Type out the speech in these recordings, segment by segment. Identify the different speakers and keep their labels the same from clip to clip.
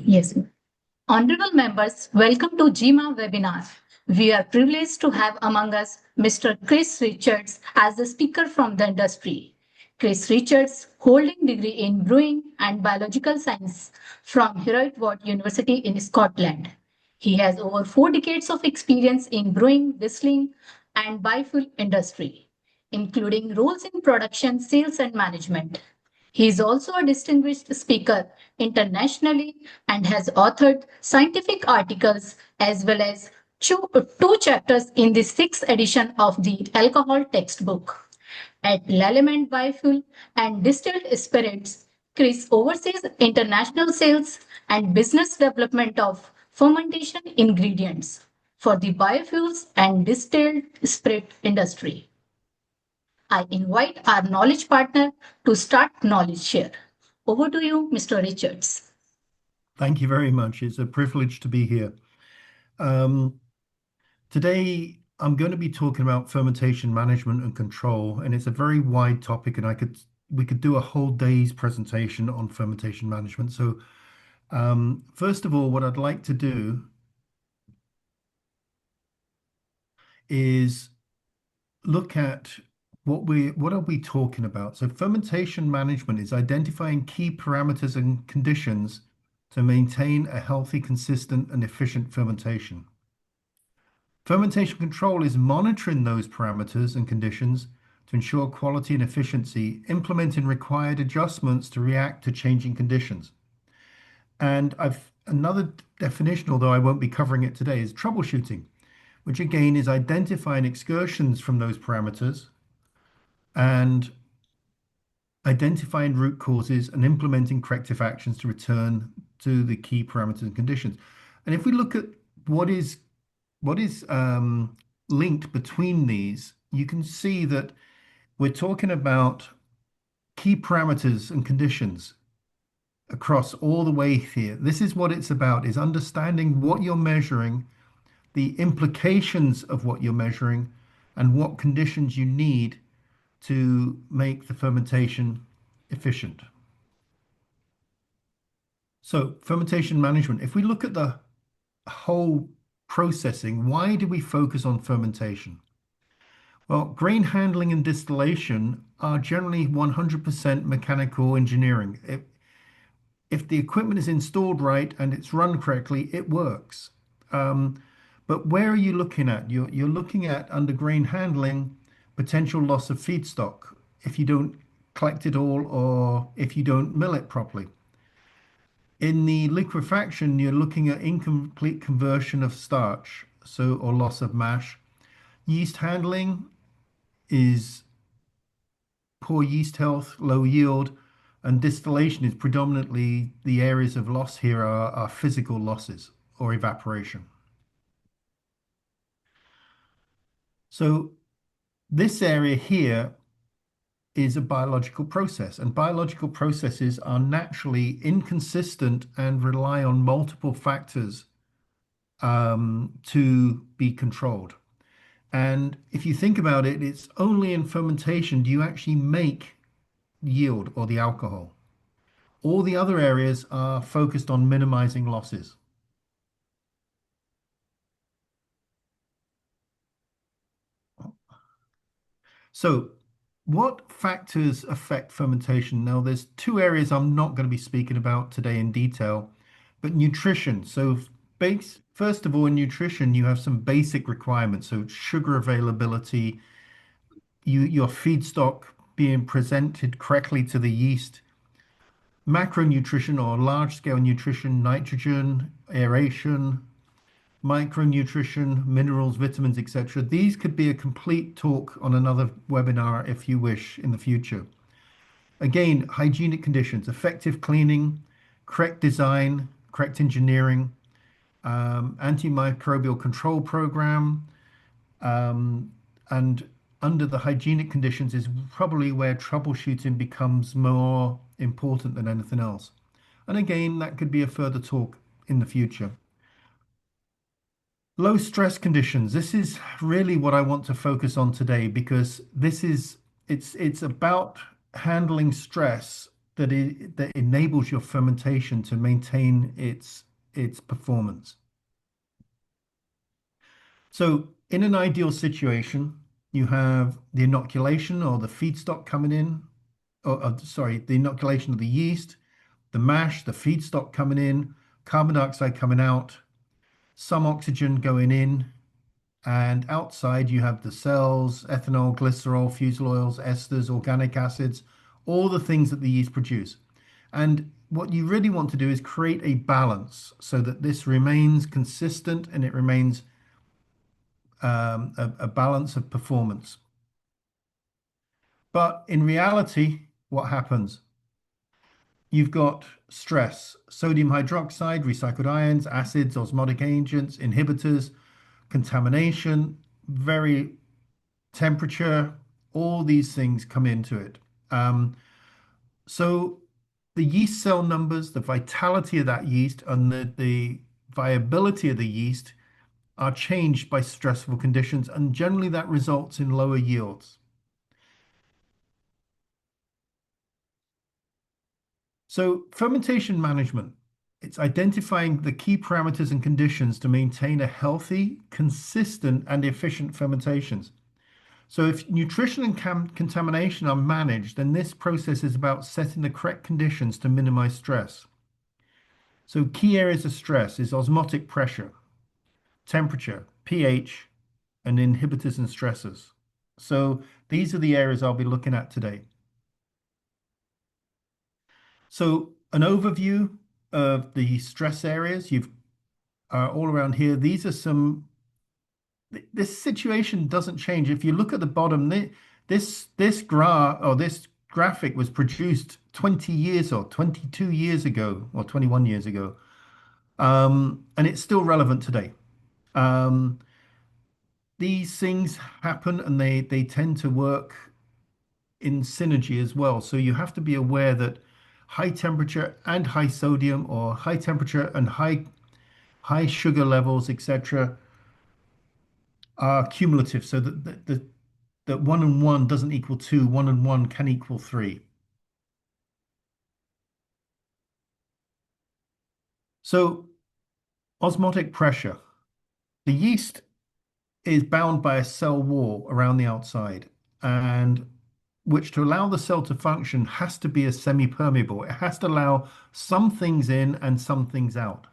Speaker 1: Yes. Honorable members, welcome to GEMA webinar. We are privileged to have among us Mr. Chris Richards as the speaker from the industry. Chris Richards, holding degree in Brewing and Biological Science from Heriot-Watt University in Scotland. He has over 4 decades of experience in brewing, distilling, and biofuel industry, including roles in production, sales, and management. He is also a distinguished speaker internationally and has authored scientific articles as well as two chapters in the sixth edition of the alcohol textbook. At L'Element Biofuel and Distilled Spirits, Chris oversees international sales and business development of fermentation ingredients for the biofuels and distilled spirit industry. I invite our knowledge partner to start knowledge share. Over to you, Mr. Richards.
Speaker 2: Thank you very much. It's a privilege to be here. Today, I'm going to be talking about fermentation management and control, and it's a very wide topic, and we could do a whole day's presentation on fermentation management. So, first of all, what I'd like to do is look at what are we talking about? So fermentation management is identifying key parameters and conditions to maintain a healthy, consistent, and efficient fermentation. Fermentation control is monitoring those parameters and conditions to ensure quality and efficiency, implementing required adjustments to react to changing conditions. And another definition, although I won't be covering it today, is troubleshooting, which again is identifying excursions from those parameters and identifying root causes and implementing corrective actions to return to the key parameters and conditions. And if we look at what is linked between these, you can see that we're talking about key parameters and conditions across all the way here. This is what it's about, is understanding what you're measuring, the implications of what you're measuring, and what conditions you need to make the fermentation efficient. So fermentation management, if we look at the whole processing, why do we focus on fermentation? Well, grain handling and distillation are generally 100% mechanical engineering. If the equipment is installed right and it's run correctly, it works. But where are you looking at? You're looking at, under grain handling, potential loss of feedstock if you don't collect it all or if you don't mill it properly. In the liquefaction, you're looking at incomplete conversion of starch, or loss of mash. Yeast handling is poor yeast health, low yield, and distillation is predominantly the areas of loss here are physical losses or evaporation. So this area here is a biological process, and biological processes are naturally inconsistent and rely on multiple factors to be controlled. And if you think about it, it's only in fermentation do you actually make yield or the alcohol. All the other areas are focused on minimizing losses. So what factors affect fermentation? Now, there's two areas I'm not going to be speaking about today in detail, but nutrition. So first of all, in nutrition, you have some basic requirements. So sugar availability, your feedstock being presented correctly to the yeast, macronutrition or large-scale nutrition, nitrogen, aeration, micronutrition, minerals, vitamins, etc. These could be a complete talk on another webinar if you wish in the future. Again, hygienic conditions, effective cleaning, correct design, correct engineering, antimicrobial control program, and under the hygienic conditions is probably where troubleshooting becomes more important than anything else. And again, that could be a further talk in the future. Low stress conditions. This is really what I want to focus on today because it's about handling stress that enables your fermentation to maintain its performance. So in an ideal situation, you have the inoculation or the feedstock coming in, or sorry, the inoculation of the yeast, the mash, the feedstock coming in, carbon dioxide coming out, some oxygen going in, and outside you have the cells, ethanol, glycerol, fusel oils, esters, organic acids, all the things that the yeast produce. And what you really want to do is create a balance so that this remains consistent and it remains a balance of performance. But in reality, what happens? You've got stress, sodium hydroxide, recycled ions, acids, osmotic agents, inhibitors, contamination, very temperature, all these things come into it. So the yeast cell numbers, the vitality of that yeast, and the viability of the yeast are changed by stressful conditions, and generally that results in lower yields. So fermentation management, it's identifying the key parameters and conditions to maintain a healthy, consistent, and efficient fermentations. So if nutrition and contamination are managed, then this process is about setting the correct conditions to minimize stress. So key areas of stress is osmotic pressure, temperature, pH, and inhibitors and stressors. So these are the areas I'll be looking at today. So an overview of the stress areas you've all around here. These are some. This situation doesn't change. If you look at the bottom, this graph or this graphic was produced 20 years or 22 years ago or 21 years ago, and it's still relevant today. Um, these things happen and they tend to work in synergy as well. So you have to be aware that high temperature and high sodium or high temperature and high sugar levels, etc., are cumulative. So that one and one doesn't equal two, one and one can equal three. So osmotic pressure. The yeast is bound by a cell wall around the outside, and which to allow the cell to function has to be a semi-permeable. It has to allow some things in and some things out.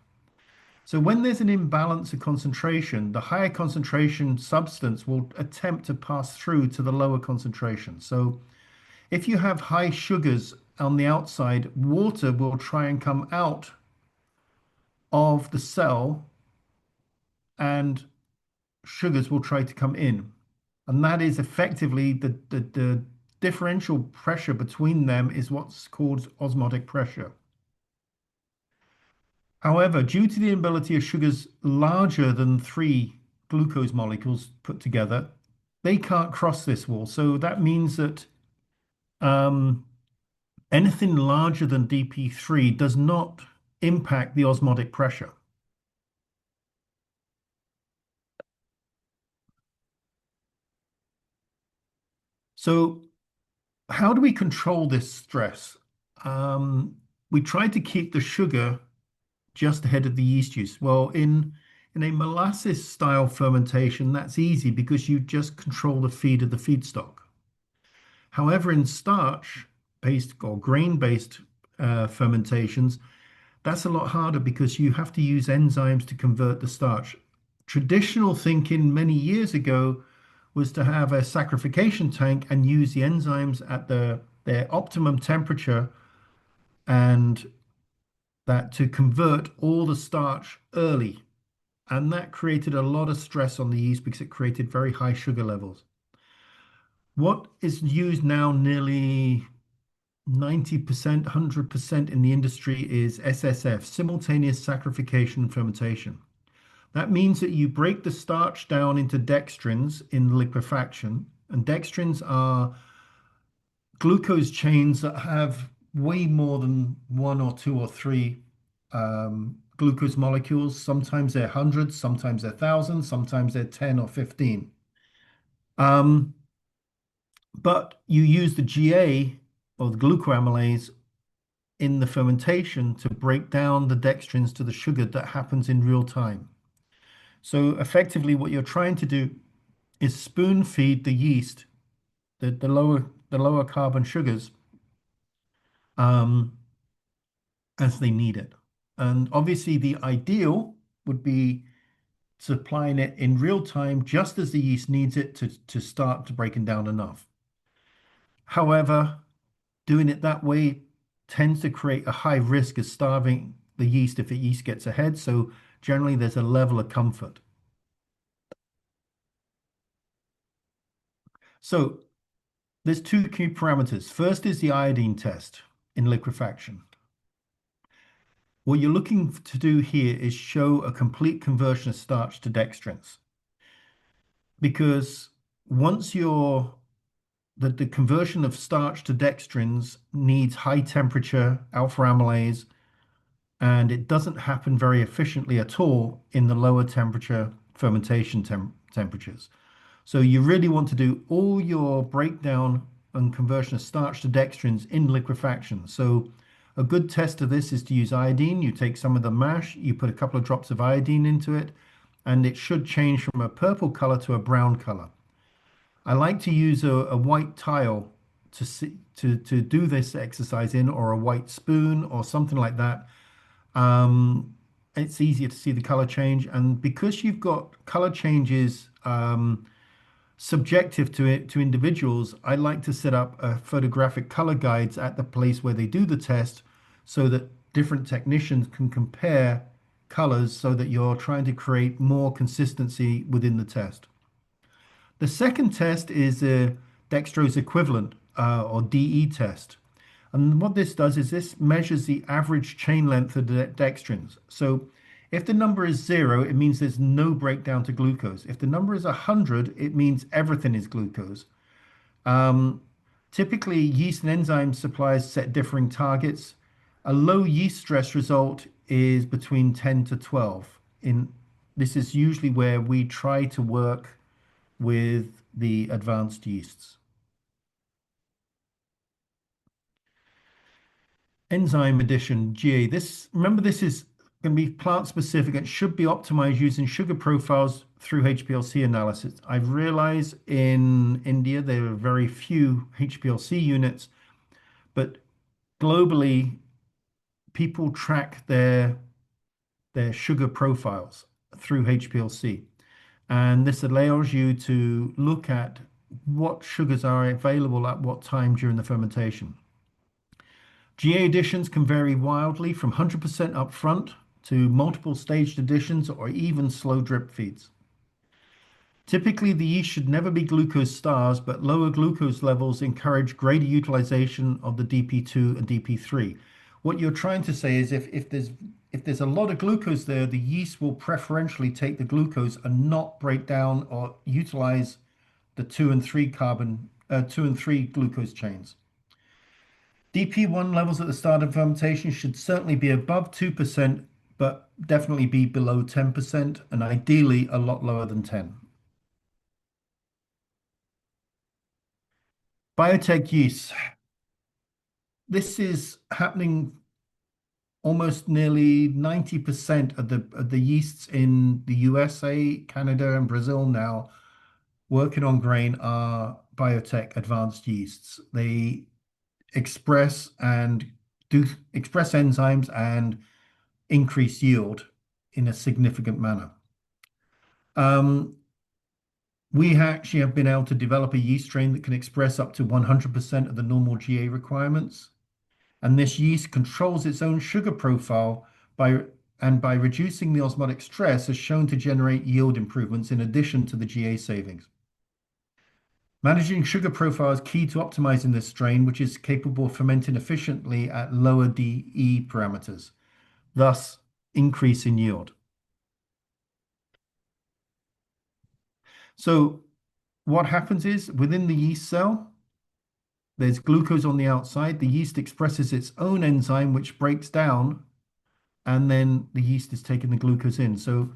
Speaker 2: So when there's an imbalance of concentration, the higher concentration substance will attempt to pass through to the lower concentration. So if you have high sugars on the outside, water will try and come out of the cell and sugars will try to come in. And that is effectively the differential pressure between them is what's called osmotic pressure. However, due to the inability of sugars larger than 3 glucose molecules put together, they can't cross this wall. So that means that um, anything larger than dp3 does not impact the osmotic pressure. So how do we control this stress? We try to keep the sugar just ahead of the yeast juice. Well, in a molasses style fermentation, that's easy because you just control the feed of the feedstock. However, in starch-based or grain-based fermentations, that's a lot harder because you have to use enzymes to convert the starch. Traditional thinking many years ago was to have a saccharification tank and use the enzymes at their optimum temperature and that to convert all the starch early. And that created a lot of stress on the yeast because it created very high sugar levels. What is used now nearly 90%, 100% in the industry is SSF, simultaneous saccharification fermentation. That means that you break the starch down into dextrins in liquefaction, and dextrins are glucose chains that have way more than one or two or three glucose molecules. Sometimes they're hundreds, sometimes they're thousands, sometimes they're 10 or 15. But you use the GA or the glucoamylase in the fermentation to break down the dextrins to the sugar that happens in real time. So effectively, what you're trying to do is spoon feed the yeast, the lower carbon sugars, um, as they need it. And obviously, the ideal would be supplying it in real time, just as the yeast needs it to start to breaking down enough. However, doing it that way tends to create a high risk of starving the yeast if the yeast gets ahead. So generally, there's a level of comfort. So there's two key parameters. First is the iodine test in liquefaction. What you're looking to do here is show a complete conversion of starch to dextrins. Because once the conversion of starch to dextrins needs high temperature alpha amylase, and it doesn't happen very efficiently at all in the lower temperature fermentation temperatures. So you really want to do all your breakdown and conversion of starch to dextrins in liquefaction. So a good test of this is to use iodine. You take some of the mash, you put a couple of drops of iodine into it, and it should change from a purple color to a brown color. I like to use a white tile to do this exercise in, or a white spoon or something like that. It's easier to see the color change, and because you've got color changes subjective to individuals, I like to set up photographic color guides at the place where they do the test, so that different technicians can compare colors, so that you're trying to create more consistency within the test. The second test is a dextrose equivalent, or DE test. And what this does is this measures the average chain length of the dextrins. So if the number is 0, it means there's no breakdown to glucose. If the number is 100, it means everything is glucose. Um, Typically, yeast and enzyme suppliers set differing targets. A low yeast stress result is between 10 to 12. This is usually where we try to work with the advanced yeasts. Enzyme addition, GA. Remember, this is going to be plant specific. It should be optimized using sugar profiles through HPLC analysis. I've realized in India there are very few HPLC units, but globally people track their sugar profiles through HPLC. And this allows you to look at what sugars are available at what time during the fermentation. GA additions can vary wildly from 100% upfront to multiple staged additions or even slow drip feeds. Typically, the yeast should never be glucose stars, but lower glucose levels encourage greater utilization of the DP2 and DP3. What you're trying to say is if there's a lot of glucose there, the yeast will preferentially take the glucose and not break down or utilize the 2 and 3 glucose chains. DP1 levels at the start of fermentation should certainly be above 2%, but definitely be below 10%, and ideally a lot lower than 10. Biotech yeast. This is happening almost nearly 90% of the yeasts in the USA, Canada, and Brazil now working on grain are biotech advanced yeasts. They express enzymes and increase yield in a significant manner. We actually have been able to develop a yeast strain that can express up to 100% of the normal GA requirements. And this yeast controls its own sugar profile by reducing the osmotic stress has shown to generate yield improvements in addition to the GA savings. Managing sugar profile is key to optimizing this strain, which is capable of fermenting efficiently at lower DE parameters, thus increasing yield. So what happens is within the yeast cell, there's glucose on the outside. The yeast expresses its own enzyme, which breaks down, and then the yeast is taking the glucose in. So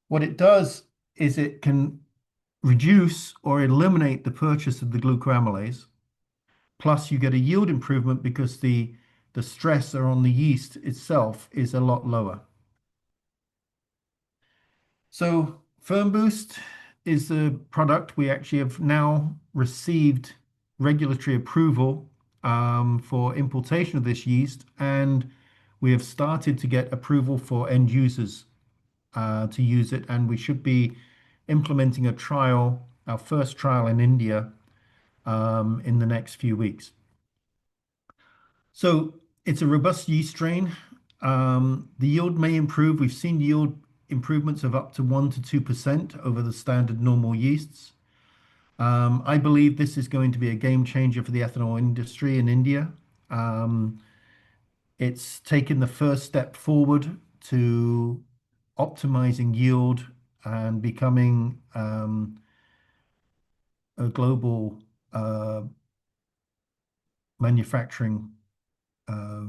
Speaker 2: what it does is it can reduce or eliminate the purchase of the glucoamylase. Plus, you get a yield improvement because the the stressor on the yeast itself is a lot lower. So Firm Boost is the product we actually have now received regulatory approval for importation of this yeast, and we have started to get approval for end users to use it, and we should be implementing a trial, our first trial in India, in the next few weeks. So it's a robust yeast strain. The yield may improve. We've seen yield improvements of up to 1 to 2% over the standard normal yeasts. I believe this is going to be a game changer for the ethanol industry in India. Um, it's taken the first step forward to optimizing yield and becoming a global manufacturing uh,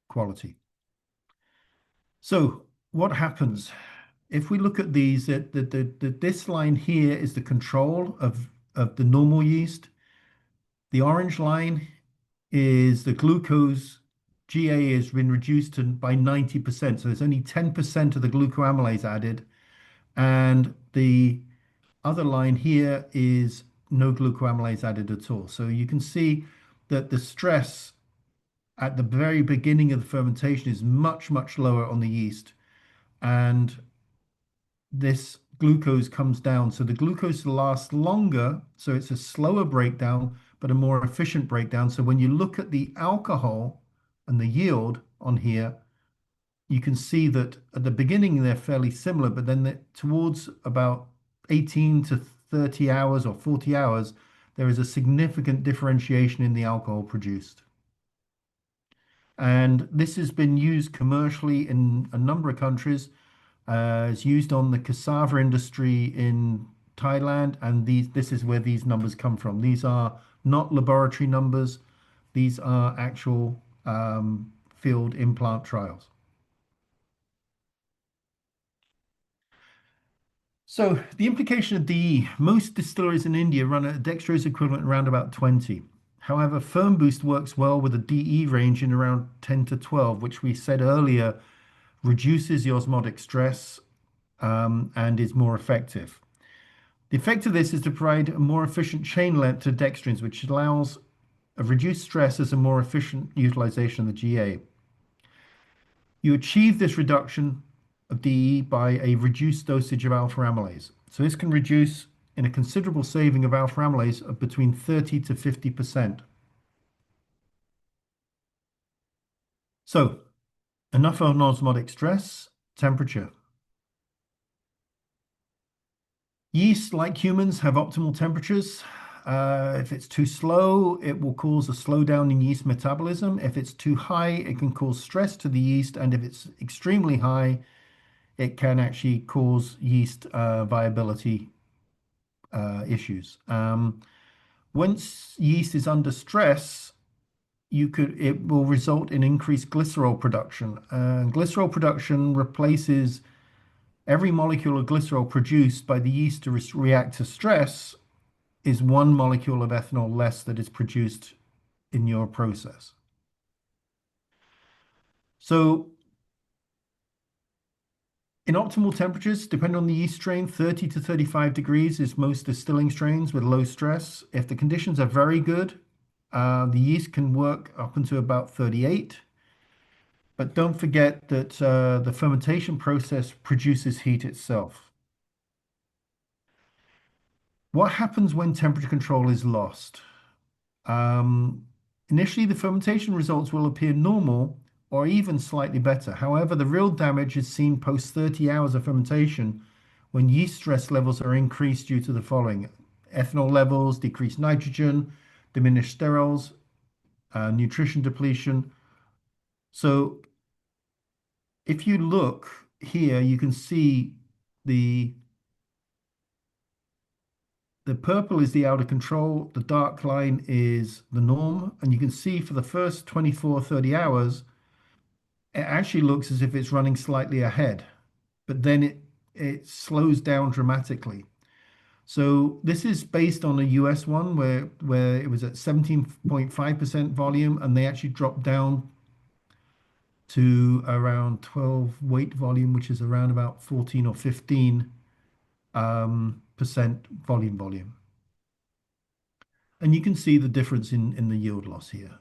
Speaker 2: quality. So what happens if we look at these? This line here is the control of the normal yeast. The orange line is the glucose. GA has been reduced by 90%. So there's only 10% of the glucoamylase added. And the other line here is no glucoamylase added at all. So you can see that the stress at the very beginning of the fermentation is much, much lower on the yeast. And this glucose comes down. So the glucose lasts longer. So it's a slower breakdown, but a more efficient breakdown. So when you look at the alcohol and the yield on here, you can see that at the beginning they're fairly similar, but then towards about 18 to 30 hours or 40 hours, there is a significant differentiation in the alcohol produced. And this has been used commercially in a number of countries. It's used on the cassava industry in Thailand, and this is where these numbers come from. These are not laboratory numbers. These are actual field implant trials. So the implication of DE, most distilleries in India run a dextrose equivalent around about 20. However, Firm Boost works well with a DE range in around 10 to 12, which we said earlier reduces the osmotic stress and is more effective. The effect of this is to provide a more efficient chain length to dextrins, which allows a reduced stress as a more efficient utilization of the GA. You achieve this reduction of DE by a reduced dosage of alpha amylase. So this can reduce in a considerable saving of alpha amylase of between 30 to 50%. So enough on osmotic stress, temperature. Yeast, like humans, have optimal temperatures. If it's too slow, it will cause a slowdown in yeast metabolism. If it's too high, it can cause stress to the yeast. And if it's extremely high, it can actually cause yeast viability issues. Once yeast is under stress, it will result in increased glycerol production. Glycerol production replaces every molecule of glycerol produced by the yeast to react to stress is one molecule of ethanol less that is produced in your process. So in optimal temperatures, depending on the yeast strain, 30 to 35 degrees is most distilling strains with low stress. If the conditions are very good, the yeast can work up into about 38. But don't forget that the fermentation process produces heat itself. What happens when temperature control is lost? Initially, the fermentation results will appear normal or even slightly better. However, the real damage is seen post 30 hours of fermentation when yeast stress levels are increased due to the following: ethanol levels, decreased nitrogen, diminished sterols, nutrition depletion. So if you look here, you can see the purple is the out of control, the dark line is the norm, and you can see for the first 24, 30 hours, it actually looks as if it's running slightly ahead, but then it slows down dramatically. So this is based on a US one where it was at 17.5% volume, and they actually dropped down to around 12 weight volume, which is around about 14 or 15 percent volume. And you can see the difference in the yield loss here.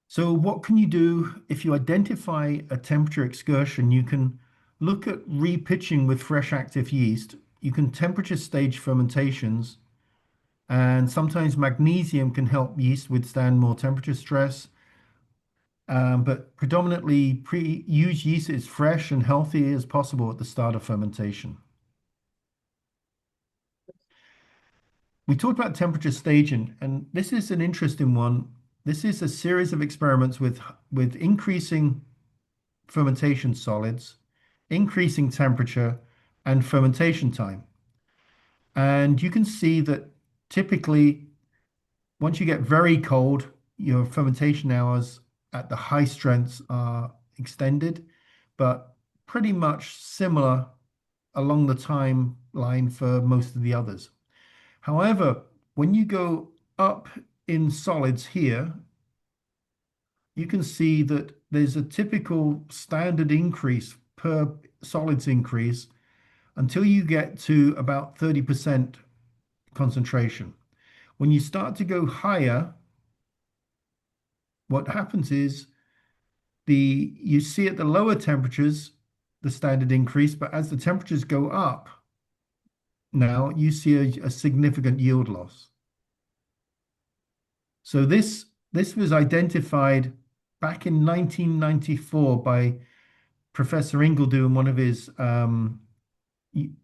Speaker 2: So what can you do if you identify a temperature excursion? You can look at repitching with fresh active yeast. You can temperature stage fermentations, and sometimes magnesium can help yeast withstand more temperature stress. But predominantly use yeast as fresh and healthy as possible at the start of fermentation. We talked about temperature staging, and this is an interesting one. This is a series of experiments with increasing fermentation solids, increasing temperature, and fermentation time. And you can see that typically, once you get very cold, your fermentation hours at the high strengths are extended, but pretty much similar along the timeline for most of the others. However, when you go up in solids here, you can see that there's a typical standard increase per solids increase until you get to about 30% concentration. When you start to go higher, what happens is you see at the lower temperatures the standard increase, but as the temperatures go up, now you see a significant yield loss. So this was identified back in 1994 by Professor Ingledew and one of his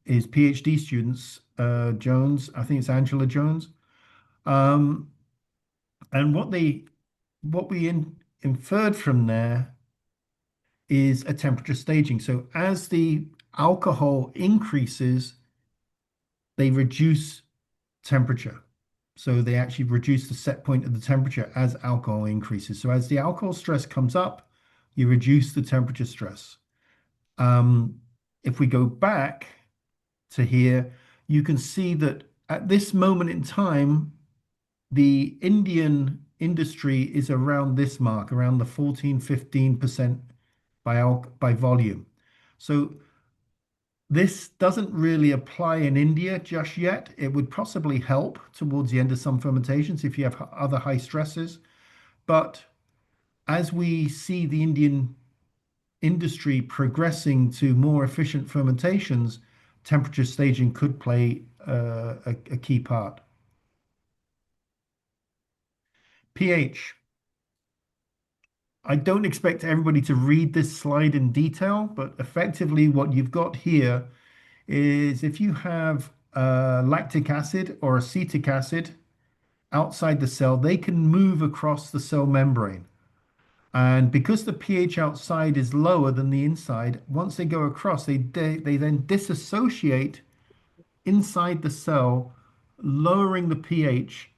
Speaker 2: PhD students, Jones. I think it's Angela Jones. Um, and what we inferred from there is a temperature staging. So as the alcohol increases, they reduce temperature. So they actually reduce the set point of the temperature as alcohol increases. So as the alcohol stress comes up, you reduce the temperature stress. If we go back to here, you can see that at this moment in time, the Indian industry is around this mark, around the 14, 15% by volume. So this doesn't really apply in India just yet. It would possibly help towards the end of some fermentations if you have other high stresses. But as we see the Indian industry progressing to more efficient fermentations, temperature staging could play a key part. pH. I don't expect everybody to read this slide in detail, but effectively what you've got here is if you have lactic acid or acetic acid outside the cell, they can move across the cell membrane. And because the pH outside is lower than the inside, once they go across, they then disassociate inside the cell, lowering the pH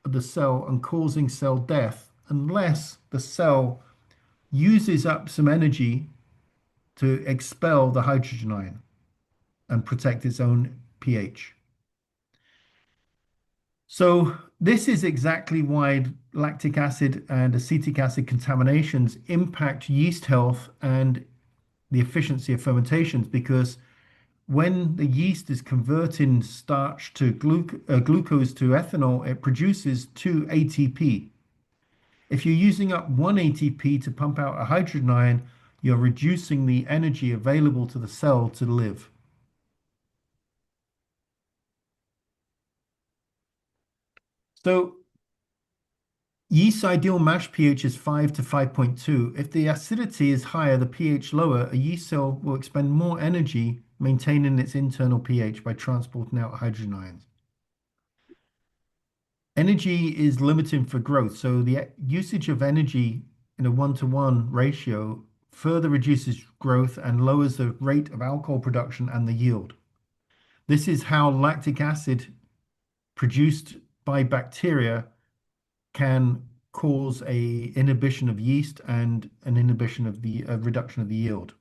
Speaker 2: of the cell and causing cell death unless the cell uses up some energy to expel the hydrogen ion and protect its own pH. So this is exactly why lactic acid and acetic acid contaminations impact yeast health and the efficiency of fermentations, because when the yeast is converting starch to glucose to ethanol, it produces 2 ATP. If you're using up 1 ATP to pump out a hydrogen ion, you're reducing the energy available to the cell to live. So yeast's ideal mash pH is 5 to 5.2. If the acidity is higher, the pH lower, a yeast cell will expend more energy maintaining its internal pH by transporting out hydrogen ions. Energy is limiting for growth, so the usage of energy in a one-to-one ratio further reduces growth and lowers the rate of alcohol production and the yield. This is how lactic acid produced by bacteria can cause a inhibition of yeast and an inhibition of the reduction of the yield.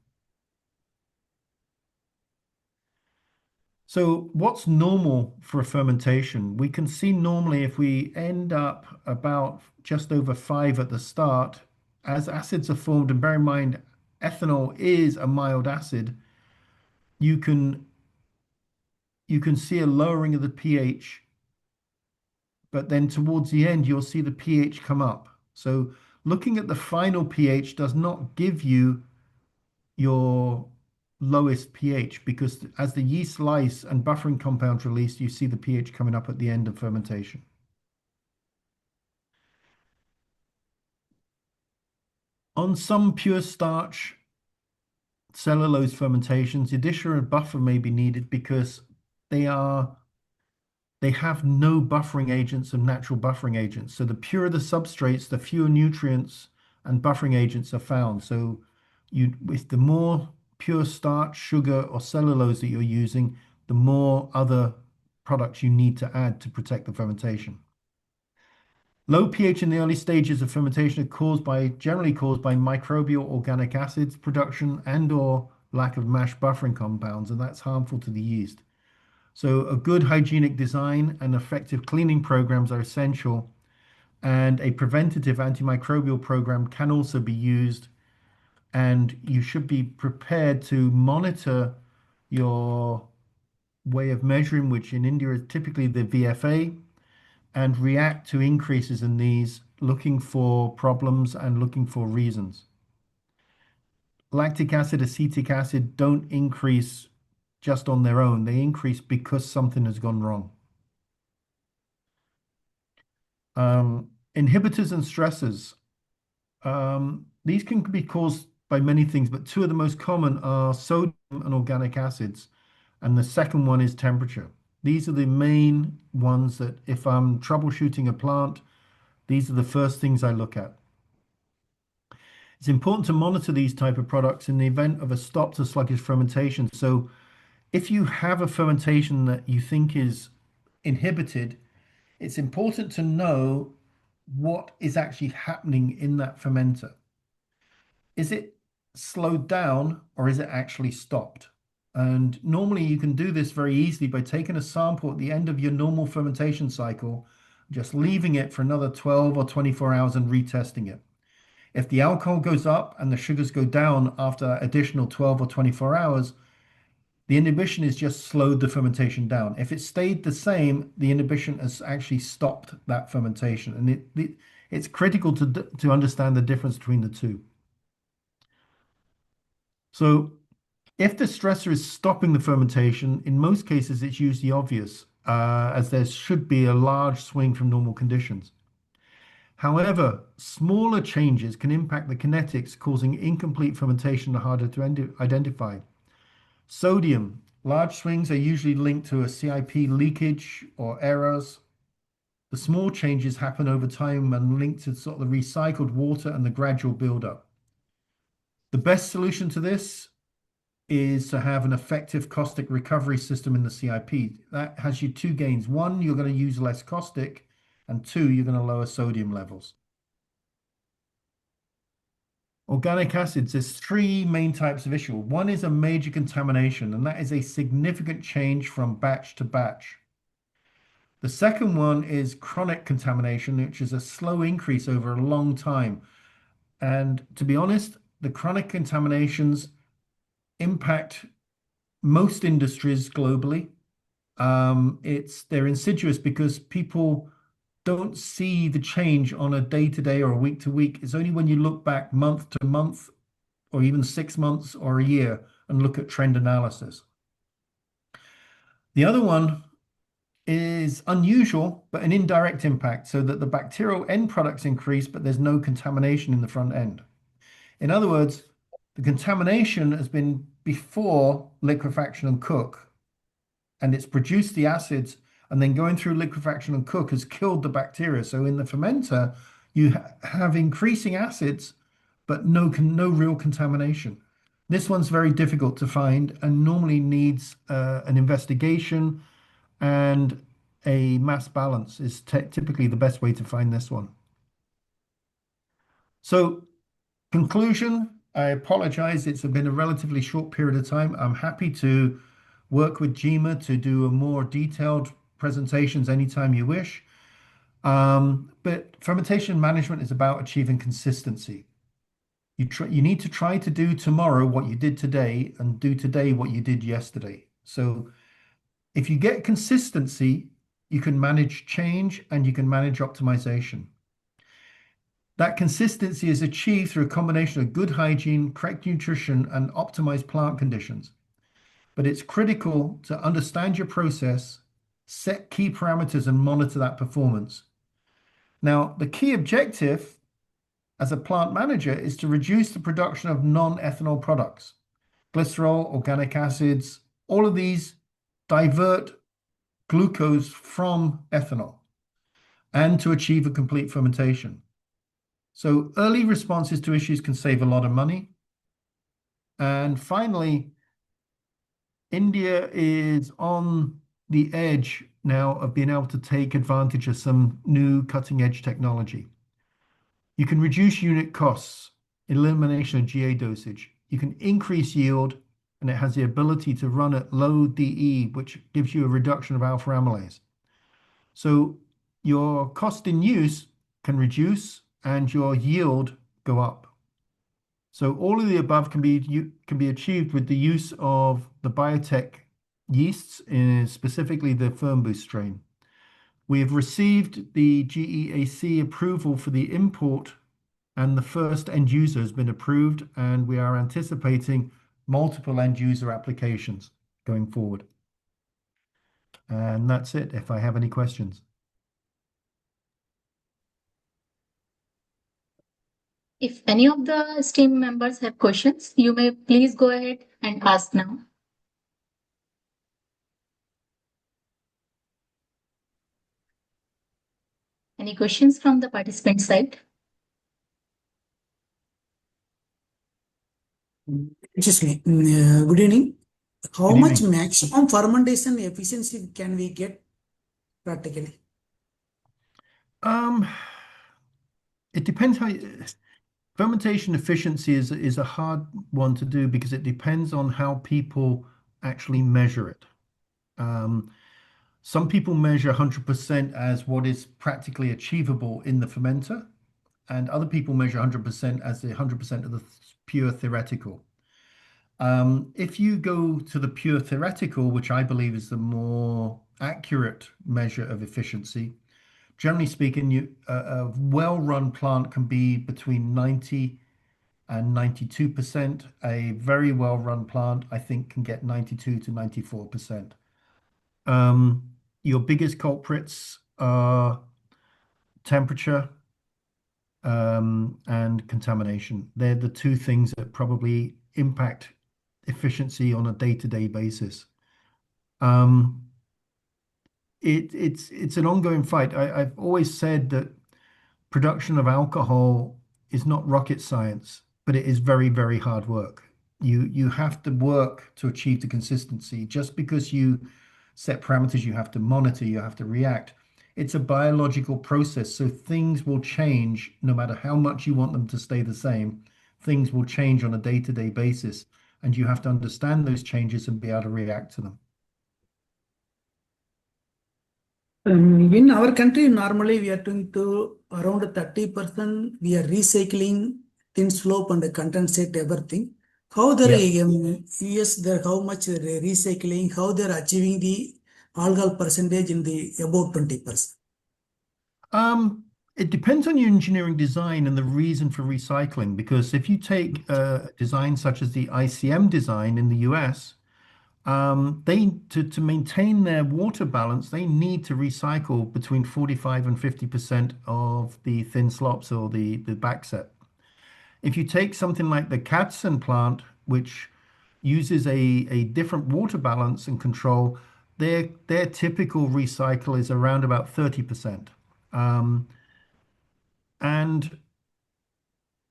Speaker 2: So what's normal for a fermentation? We can see normally if we end up about just over 5 at the start, as acids are formed, and bear in mind, ethanol is a mild acid, you can you can see a lowering of the pH, but then towards the end, you'll see the pH come up. So looking at the final pH does not give you your lowest pH because as the yeast lyse and buffering compounds release, you see the pH coming up at the end of fermentation. On some pure starch cellulose fermentations, the addition of buffer may be needed because they are they have no buffering agents and natural buffering agents. So the purer the substrates, the fewer nutrients and buffering agents are found. So with the more pure starch, sugar, or cellulose that you're using, the more other products you need to add to protect the fermentation. Low pH in the early stages of fermentation are generally caused by microbial organic acids production and or lack of mash buffering compounds, and that's harmful to the yeast. So a good hygienic design and effective cleaning programs are essential, and a preventative antimicrobial program can also be used. And you should be prepared to monitor your way of measuring, which in India is typically the VFA, and react to increases in these, looking for problems and looking for reasons. Lactic acid, acetic acid don't increase just on their own. They increase because something has gone wrong. Inhibitors and stressors. These can be caused by many things, but two of the most common are sodium and organic acids, and the second one is temperature. These are the main ones that if I'm troubleshooting a plant, these are the first things I look at. It's important to monitor these type of products in the event of a stop to sluggish fermentation. So if you have a fermentation that you think is inhibited, it's important to know what is actually happening in that fermenter. Is it slowed down or is it actually stopped? And normally you can do this very easily by taking a sample at the end of your normal fermentation cycle, just leaving it for another 12 or 24 hours and retesting it. If the alcohol goes up and the sugars go down after that additional 12 or 24 hours, the inhibition has just slowed the fermentation down. If it stayed the same, the inhibition has actually stopped that fermentation. And it's critical to understand the difference between the two. So if the stressor is stopping the fermentation, in most cases, it's usually obvious, as there should be a large swing from normal conditions. However, smaller changes can impact the kinetics, causing incomplete fermentation and harder to identify. Sodium, large swings are usually linked to a CIP leakage or errors. The small changes happen over time and linked to sort of the recycled water and the gradual buildup. The best solution to this is to have an effective caustic recovery system in the CIP. That has you two gains. One, you're going to use less caustic, and two, you're going to lower sodium levels. Organic acids, there's three main types of issue. One is a major contamination, and that is a significant change from batch to batch. The second one is chronic contamination, which is a slow increase over a long time. And to be honest, the chronic contaminations impact most industries globally. They're insidious because people don't see the change on a day-to-day or a week-to-week. It's only when you look back month to month or even 6 months or a year and look at trend analysis. The other one is unusual, but an indirect impact, so that the bacterial end products increase, but there's no contamination in the front end. In other words, the contamination has been before liquefaction and cook, and it's produced the acids, and then going through liquefaction and cook has killed the bacteria. So in the fermenter, you have increasing acids, but no real contamination. This one's very difficult to find and normally needs an investigation, and a mass balance is typically the best way to find this one. So conclusion, I apologize. It's been a relatively short period of time. I'm happy to work with GEMA to do a more detailed presentations anytime you wish. But fermentation management is about achieving consistency. You need to try to do tomorrow what you did today and do today what you did yesterday. So if you get consistency, you can manage change and you can manage optimization. That consistency is achieved through a combination of good hygiene, correct nutrition, and optimized plant conditions. But it's critical to understand your process, set key parameters, and monitor that performance. Now, the key objective as a plant manager is to reduce the production of non-ethanol products, glycerol, organic acids, all of these divert glucose from ethanol and to achieve a complete fermentation. So early responses to issues can save a lot of money. And finally, India is on the edge now of being able to take advantage of some new cutting edge technology. You can reduce unit costs, elimination of GA dosage. You can increase yield, and it has the ability to run at low DE, which gives you a reduction of alpha amylase. So your cost in use can reduce and your yield go up. So all of the above can be achieved with the use of the biotech yeasts, specifically the Firm Boost strain. We have received the GEAC approval for the import, and the first end user has been approved, and we are anticipating multiple end user applications going forward. And that's it, if I have any questions.
Speaker 1: If any of the STEAM members have questions, you may please go ahead and ask now. Any questions from the participant side?
Speaker 3: Just me. Good evening. How
Speaker 2: Good
Speaker 3: much
Speaker 2: evening.
Speaker 3: maximum fermentation efficiency can we get practically?
Speaker 2: It depends how fermentation efficiency is a hard one to do because it depends on how people actually measure it. Some people measure 100% as what is practically achievable in the fermenter, and other people measure 100% as the 100% of the pure theoretical. If you go to the pure theoretical, which I believe is the more accurate measure of efficiency, generally speaking, a well-run plant can be between 90 and 92%. A very well-run plant, I think, can get 92 to 94%. Your biggest culprits are temperature and contamination. They're the two things that probably impact efficiency on a day-to-day basis. It's an ongoing fight. I've always said that production of alcohol is not rocket science, but it is very, very hard work. You have to work to achieve the consistency. Just because you set parameters, you have to monitor, you have to react. It's a biological process, so things will change no matter how much you want them to stay the same. Things will change on a day-to-day basis, and you have to understand those changes and be able to react to them.
Speaker 3: In our country, normally we are doing to around 30%. We are recycling thin slope and condensate everything. How the US there, how much recycling, how they are achieving the alcohol percentage in the about 20%.
Speaker 2: It depends on your engineering design and the reason for recycling, because if you take a design such as the ICM design in the US, to maintain their water balance, they need to recycle between 45 and 50% of the thin slops or the backset. If you take something like the Katzen plant, which uses a different water balance and control, their typical recycle is around about 30%. And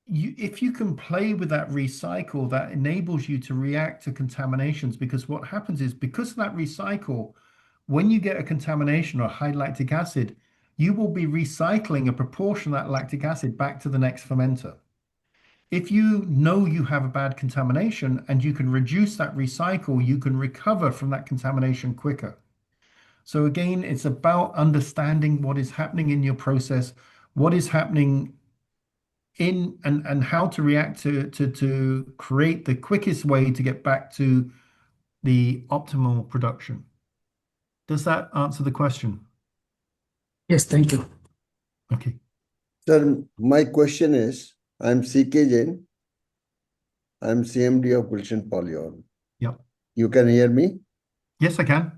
Speaker 2: if you can play with that recycle, that enables you to react to contaminations, because what happens is, because of that recycle, when you get a contamination or high lactic acid, you will be recycling a proportion of that lactic acid back to the next fermenter. If you know you have a bad contamination and you can reduce that recycle, you can recover from that contamination quicker. So again, it's about understanding what is happening in your process, what is happening in and how to react to create the quickest way to get back to the optimal production. Does that answer the question?
Speaker 3: Yes, thank you.
Speaker 2: Okay.
Speaker 4: Sir, my question is, I'm CK Jain. I'm CMD of Gulshan Polyon.
Speaker 2: Yep.
Speaker 4: You can hear me?
Speaker 2: Yes, I can.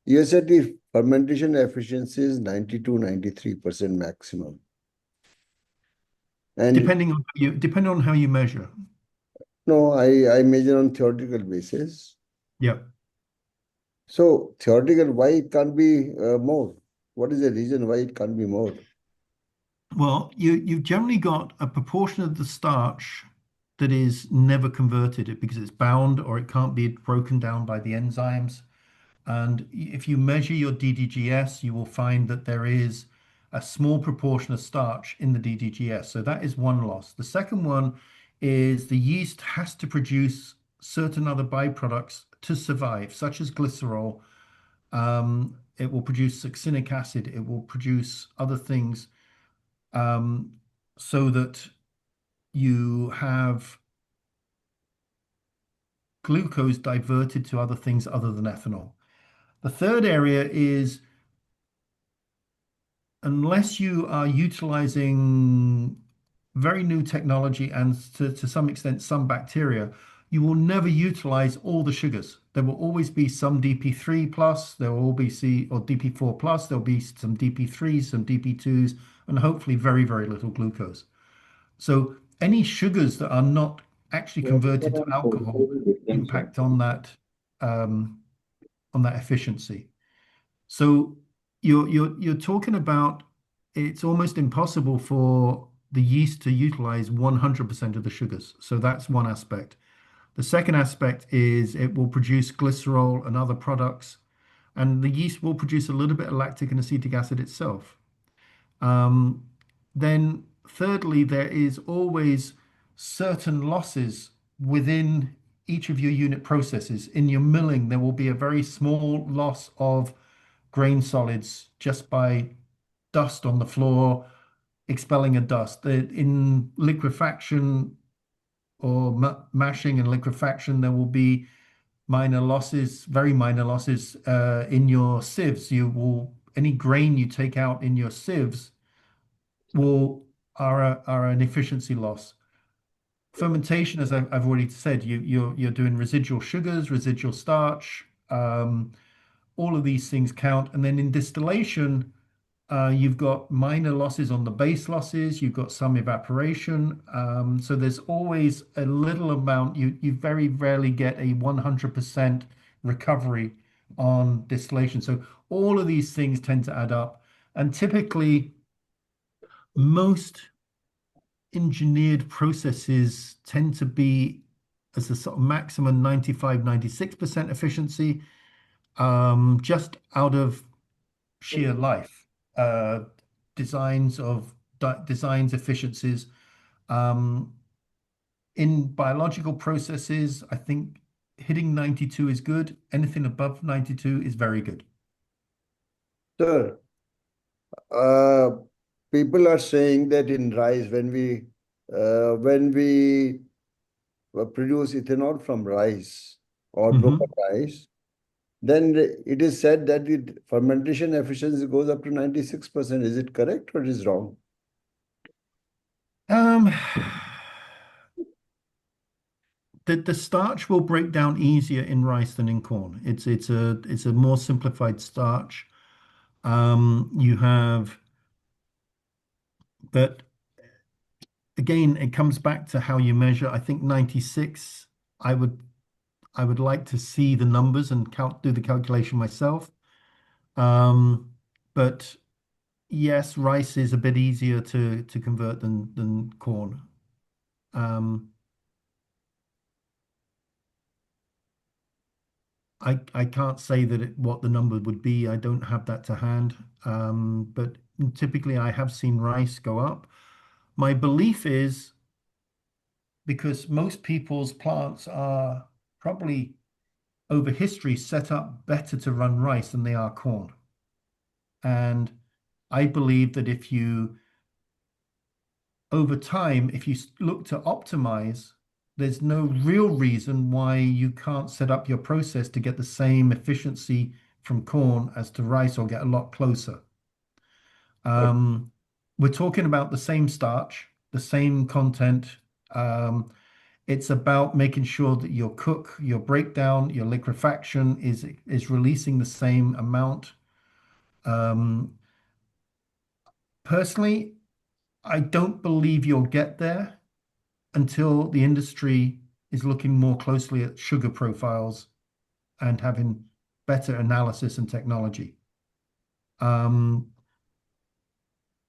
Speaker 4: You said the fermentation efficiency is 90 to 93% maximum. And
Speaker 2: Depending on how you measure.
Speaker 4: no, I measure on theoretical basis.
Speaker 2: Yep.
Speaker 4: So theoretical, why it can't be more? What is the reason why it can't be more?
Speaker 2: Well, you've generally got a proportion of the starch that is never converted because it's bound or it can't be broken down by the enzymes. And if you measure your DDGS, you will find that there is a small proportion of starch in the DDGS. So that is one loss. The second one is the yeast has to produce certain other byproducts to survive, such as glycerol. It will produce succinic acid. It will produce other things so that you have glucose diverted to other things other than ethanol. The third area is unless you are utilizing very new technology and to some extent some bacteria, you will never utilize all the sugars. There will always be some DP3 plus, there will be or DP4 plus, there'll be some DP3s, some DP2s, and hopefully very, very little glucose. So any sugars that are not actually converted to alcohol impact on that efficiency. So you're talking about it's almost impossible for the yeast to utilize 100% of the sugars. So that's one aspect. The second aspect is it will produce glycerol and other products, and the yeast will produce a little bit of lactic and acetic acid itself. Then thirdly, there is always certain losses within each of your unit processes. In your milling, there will be a very small loss of grain solids just by dust on the floor, expelling a dust. In liquefaction or mashing and liquefaction, there will be minor losses, very minor losses in your sieves. Any grain you take out in your sieves are an efficiency loss. Fermentation, as I've already said, you're doing residual sugars, residual starch. All of these things count. And then in distillation, you've got minor losses on the base losses. You've got some evaporation. So there's always a little amount. You very rarely get a 100% recovery on distillation. So all of these things tend to add up. And typically, most engineered processes tend to be as a sort of maximum 95, 96% efficiency, just out of sheer life, designs, efficiencies. In biological processes, I think hitting 92 is good. Anything above 92 is very good.
Speaker 4: Sir, people are saying that in rice, when we produce ethanol from rice or broken rice, then it is said that the fermentation efficiency goes up to 96%. Is it correct or is it wrong?
Speaker 2: The starch will break down easier in rice than in corn. It's a more simplified starch. But again, it comes back to how you measure. I think 96. I would like to see the numbers and do the calculation myself. But yes, rice is a bit easier to convert than corn. I can't say what the number would be. I don't have that to hand. But typically I have seen rice go up. My belief is because most people's plants are probably over history set up better to run rice than they are corn. And I believe that if you, over time, if you look to optimize, there's no real reason why you can't set up your process to get the same efficiency from corn as to rice or get a lot closer. We're talking about the same starch, the same content. It's about making sure that your cook, your breakdown, your liquefaction is releasing the same amount. Personally, I don't believe you'll get there until the industry is looking more closely at sugar profiles and having better analysis and technology.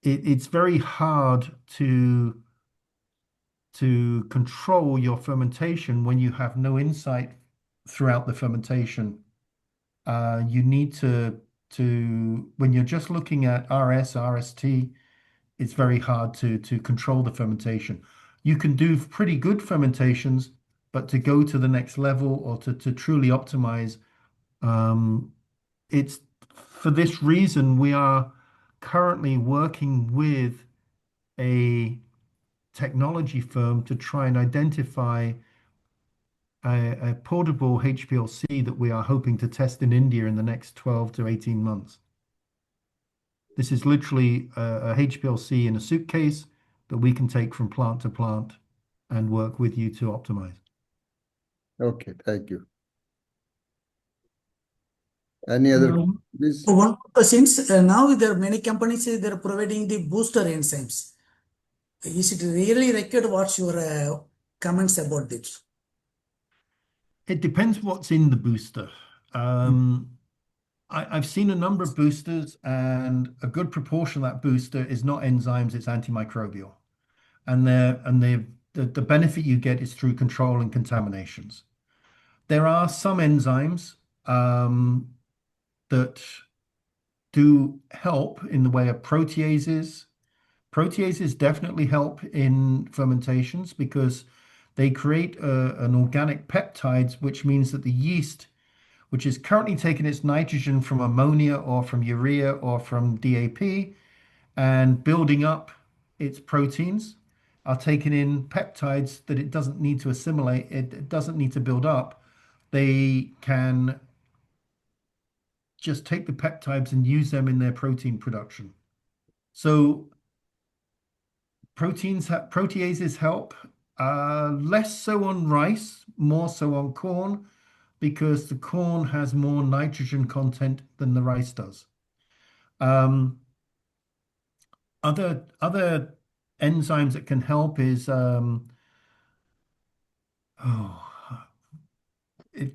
Speaker 2: It's very hard to control your fermentation when you have no insight throughout the fermentation. You need to when you're just looking at RS, RST, it's very hard to control the fermentation. You can do pretty good fermentations, but to go to the next level or to truly optimize, it's for this reason we are currently working with a technology firm to try and identify a portable HPLC that we are hoping to test in India in the next 12 to 18 months. This is literally a HPLC in a suitcase that we can take from plant to plant and work with you to optimize.
Speaker 4: Okay, thank you. Any other questions?
Speaker 3: One since now there are many companies they are providing the booster enzymes. Is it really required? What's your comments about this?
Speaker 2: It depends what's in the booster. I've seen a number of boosters, and a good proportion of that booster is not enzymes, it's antimicrobial. And the benefit you get is through control and contaminations. There are some enzymes that do help in the way of proteases. Proteases definitely help in fermentations because they create an organic peptides, which means that the yeast, which is currently taking its nitrogen from ammonia or from urea or from DAP and building up its proteins, are taking in peptides that it doesn't need to assimilate, it doesn't need to build up. They can just take the peptides and use them in their protein production. So proteases help, less so on rice, more so on corn, because the corn has more nitrogen content than the rice does. Other enzymes that can help is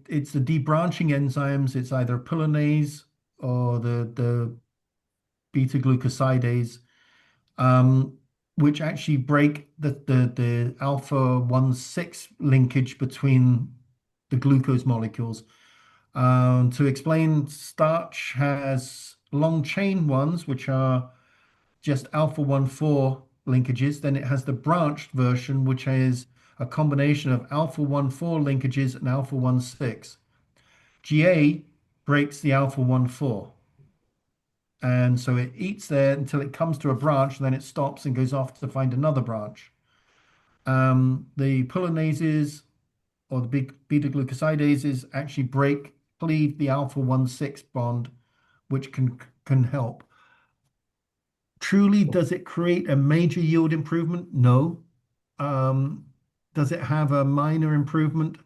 Speaker 2: it's the debranching enzymes. It's either pulinase or the beta glucosidase, which actually break the alpha 1,6 linkage between the glucose molecules. To explain, starch has long chain ones, which are just alpha 1,4 linkages. Then it has the branched version, which is a combination of alpha 1,4 linkages and alpha 1,6. GA breaks the alpha 1,4. And so it eats there until it comes to a branch, and then it stops and goes off to find another branch. The pulinases or the big beta glucosidases actually cleave the alpha 1,6 bond, which can help. Truly, does it create a major yield improvement? No. Does it have a minor improvement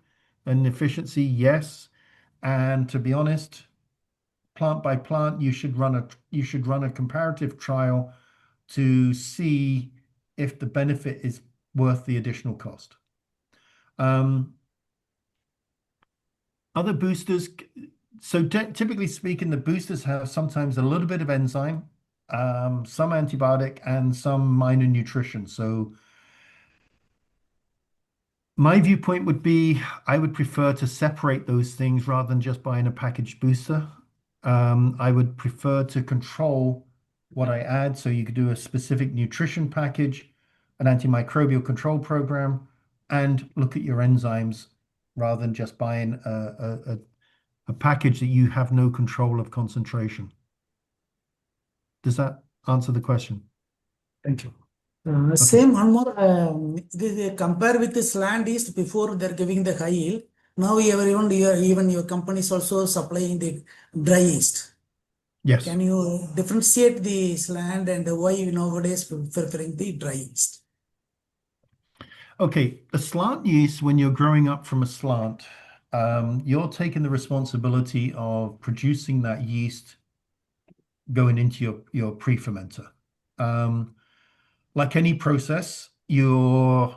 Speaker 2: in efficiency? Yes. And to be honest, plant by plant, you should run a comparative trial to see if the benefit is worth the additional cost. Other boosters, so typically speaking, the boosters have sometimes a little bit of enzyme, some antibiotic, and some minor nutrition. So my viewpoint would be I would prefer to separate those things rather than just buying a packaged booster. I would prefer to control what I add. So you could do a specific nutrition package, an antimicrobial control program, and look at your enzymes rather than just buying a package that you have no control of concentration. Does that answer the question?
Speaker 3: Thank you. Same one more. They compare with the slant yeast before they're giving the high yield. Now even your company is also supplying the dry yeast.
Speaker 2: Yes.
Speaker 3: Can you differentiate the slant and why nowadays preferring the dry yeast?
Speaker 2: Okay, the slant yeast, when you're growing up from a slant, you're taking the responsibility of producing that yeast going into your pre-fermenter. Like any process, you're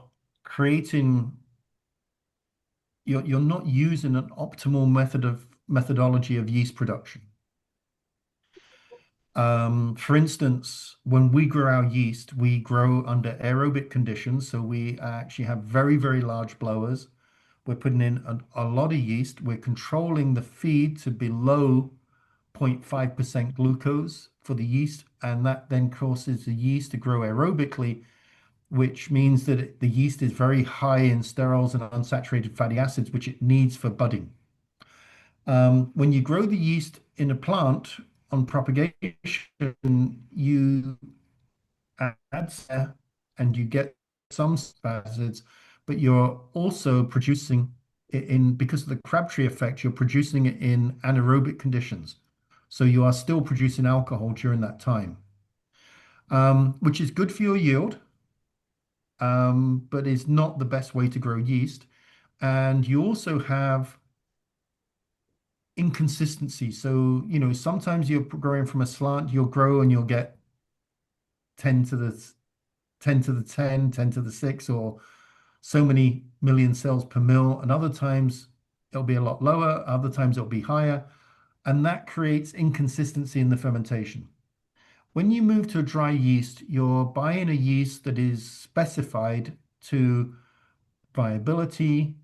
Speaker 2: not using an optimal methodology of yeast production. For instance, when we grow our yeast, we grow under aerobic conditions. So we actually have very, very large blowers. We're putting in a lot of yeast. We're controlling the feed to below 0.5% glucose for the yeast. And that then causes the yeast to grow aerobically, which means that the yeast is very high in sterols and unsaturated fatty acids, which it needs for budding. When you grow the yeast in a plant on propagation, you add and you get some acids, but you're also producing it because of the Crabtree effect, you're producing it in anaerobic conditions. So you are still producing alcohol during that time, which is good for your yield, but is not the best way to grow yeast. And you also have inconsistency. So, sometimes you're growing from a slant, you'll grow and you'll get 10 to the 10 to the 10, 10 to the 6, or so many million cells per mil. And other times it'll be a lot lower, other times it'll be higher. And that creates inconsistency in the fermentation. When you move to a dry yeast, you're buying a yeast that is specified to viability,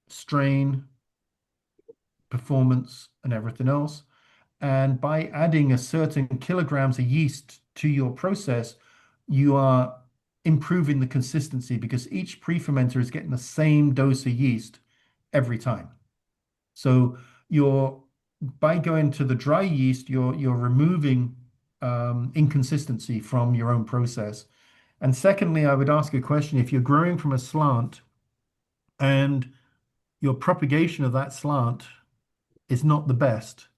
Speaker 2: strain, performance, and everything else. And by adding a certain kilograms of yeast to your process, you are improving the consistency because each pre-fermenter is getting the same dose of yeast every time. So by going to the dry yeast, you're removing inconsistency from your own process. And secondly, I would ask a question: if you're growing from a slant and your propagation of that slant is not the best,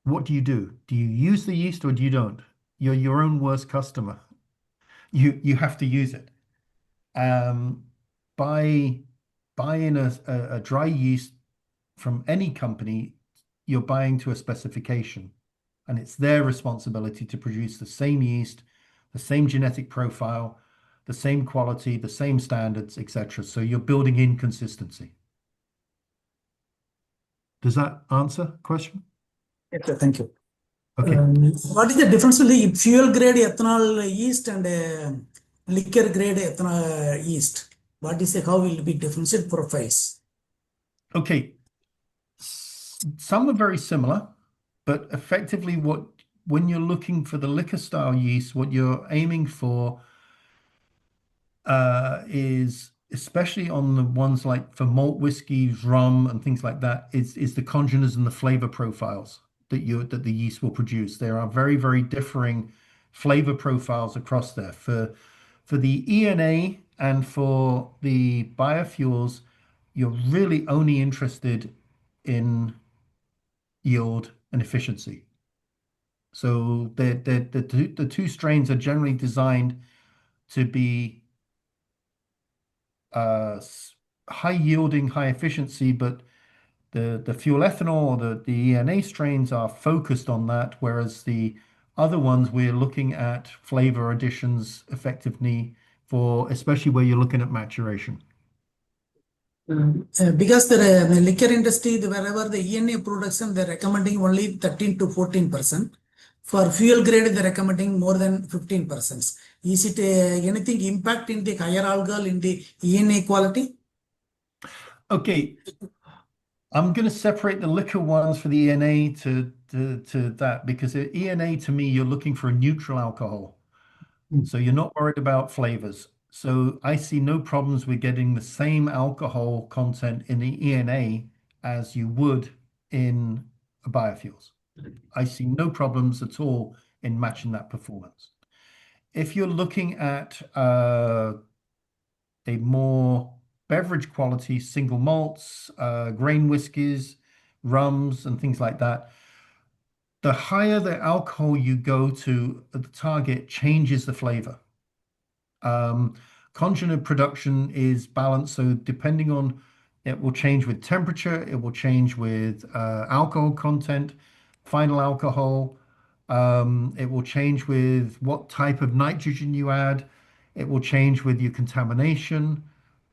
Speaker 2: what do you do? Do you use the yeast or do you don't? You're your own worst customer. You have to use it. By buying a dry yeast from any company, you're buying to a specification, and it's their responsibility to produce the same yeast, the same genetic profile, the same quality, the same standards, etc. So you're building in consistency. Does that answer the question?
Speaker 3: Yes, sir. Thank you.
Speaker 2: Okay.
Speaker 3: What is the difference between fuel grade ethanol yeast and liquor grade ethanol yeast? How will it be differentiated profiles?
Speaker 2: Okay. Some are very similar, but effectively when you're looking for the liquor style yeast, what you're aiming for is, especially on the ones like for malt whiskeys, rum, and things like that, is the congeners and the flavor profiles that the yeast will produce. There are very, very differing flavor profiles across there. For the ENA and for the biofuels, you're really only interested in yield and efficiency. So the two strains are generally designed to be high yielding, high efficiency, but the fuel ethanol or the ENA strains are focused on that, whereas the other ones we're looking at flavor additions effectively for, especially where you're looking at maturation.
Speaker 3: Because the liquor industry, wherever the ENA production, they're recommending only 13 to 14%. For fuel grade, they're recommending more than 15%. Is it anything impact in the higher alcohol in the ENA quality?
Speaker 2: Okay, I'm going to separate the liquor ones for the ENA to that, because ENA to me, you're looking for a neutral alcohol. So you're not worried about flavors. So I see no problems with getting the same alcohol content in the ENA as you would in biofuels. I see no problems at all in matching that performance. If you're looking at a more beverage quality, single malts, grain whiskies, rums, and things like that, the higher the alcohol you go to at the target changes the flavor. Congeners production is balanced, so depending on it will change with temperature, it will change with alcohol content, final alcohol. It will change with what type of nitrogen you add. It will change with your contamination.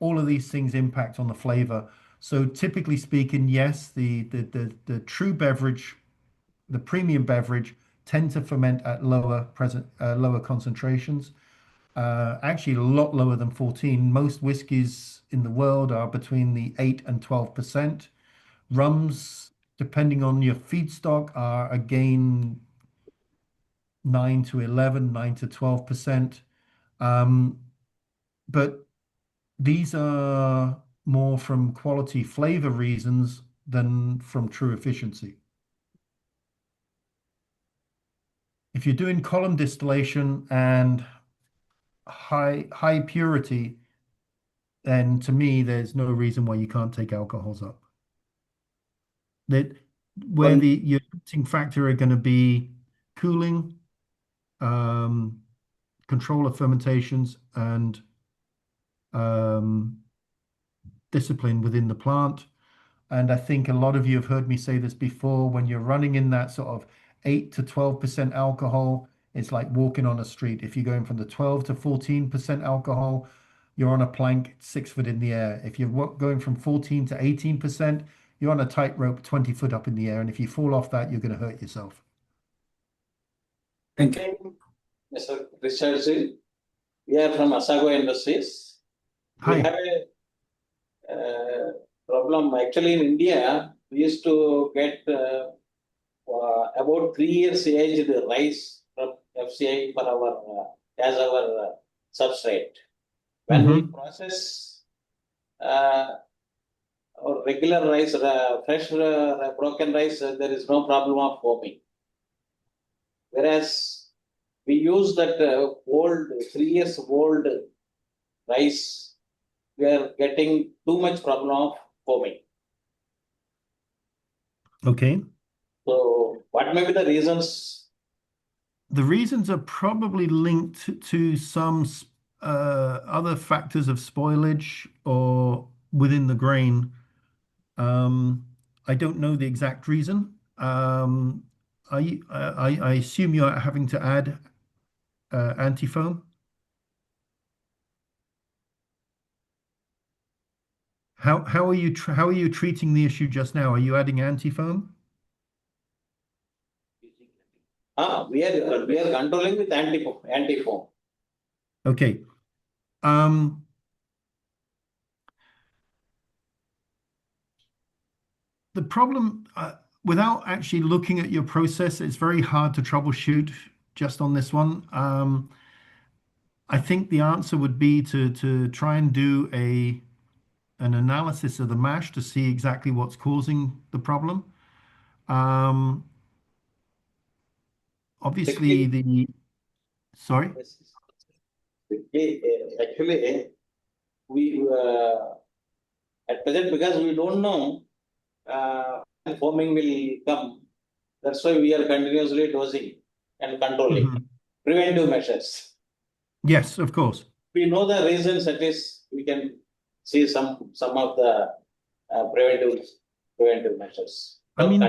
Speaker 2: All of these things impact on the flavor. So typically speaking, yes, the true beverage, the premium beverage, tend to ferment at lower concentrations. Actually, a lot lower than 14. Most whiskies in the world are between the 8 and 12%. Rums, depending on your feedstock, are again 9 to 11, 9 to 12%. But these are more from quality flavor reasons than from true efficiency. If you're doing column distillation and high purity, then to me, there's no reason why you can't take alcohols up. That where
Speaker 4: One,
Speaker 2: your limiting factor are going to be cooling, control of fermentations, and discipline within the plant. And I think a lot of you have heard me say this before, when you're running in that sort of 8 to 12% alcohol, it's like walking on a street. If you're going from the 12 to 14% alcohol, you're on a plank 6 foot in the air. If you're going from 14 to 18%, you're on a tightrope 20 foot up in the air. And if you fall off that, you're going to hurt yourself.
Speaker 3: Thank you.
Speaker 5: Mr. Richard, we are from Asago Industries. We
Speaker 2: Hi.
Speaker 5: have a problem. Actually, in India, we used to get about 3 years aged rice from FCI for our as our substrate. When we process or regular rice, fresh broken rice, there is no problem of foaming. Whereas we use that old 3 years old rice, we are getting too much problem of foaming.
Speaker 2: Okay.
Speaker 5: So, what may be the reasons?
Speaker 2: The reasons are probably linked to some other factors of spoilage or within the grain. I don't know the exact reason. I assume you're having to add anti-foam. How are you treating the issue just now? Are you adding anti-foam?
Speaker 5: We are controlling with anti-foam.
Speaker 2: Okay. The problem, without actually looking at your process, it's very hard to troubleshoot just on this one. I think the answer would be to try and do an analysis of the mash to see exactly what's causing the problem. Obviously, sorry?
Speaker 5: Actually, we at present, because we don't know when foaming will come, that's why we are continuously dosing and controlling. Preventive measures.
Speaker 2: Yes, of course.
Speaker 5: We know the reasons, at least we can see some of the preventive measures.
Speaker 2: I mean,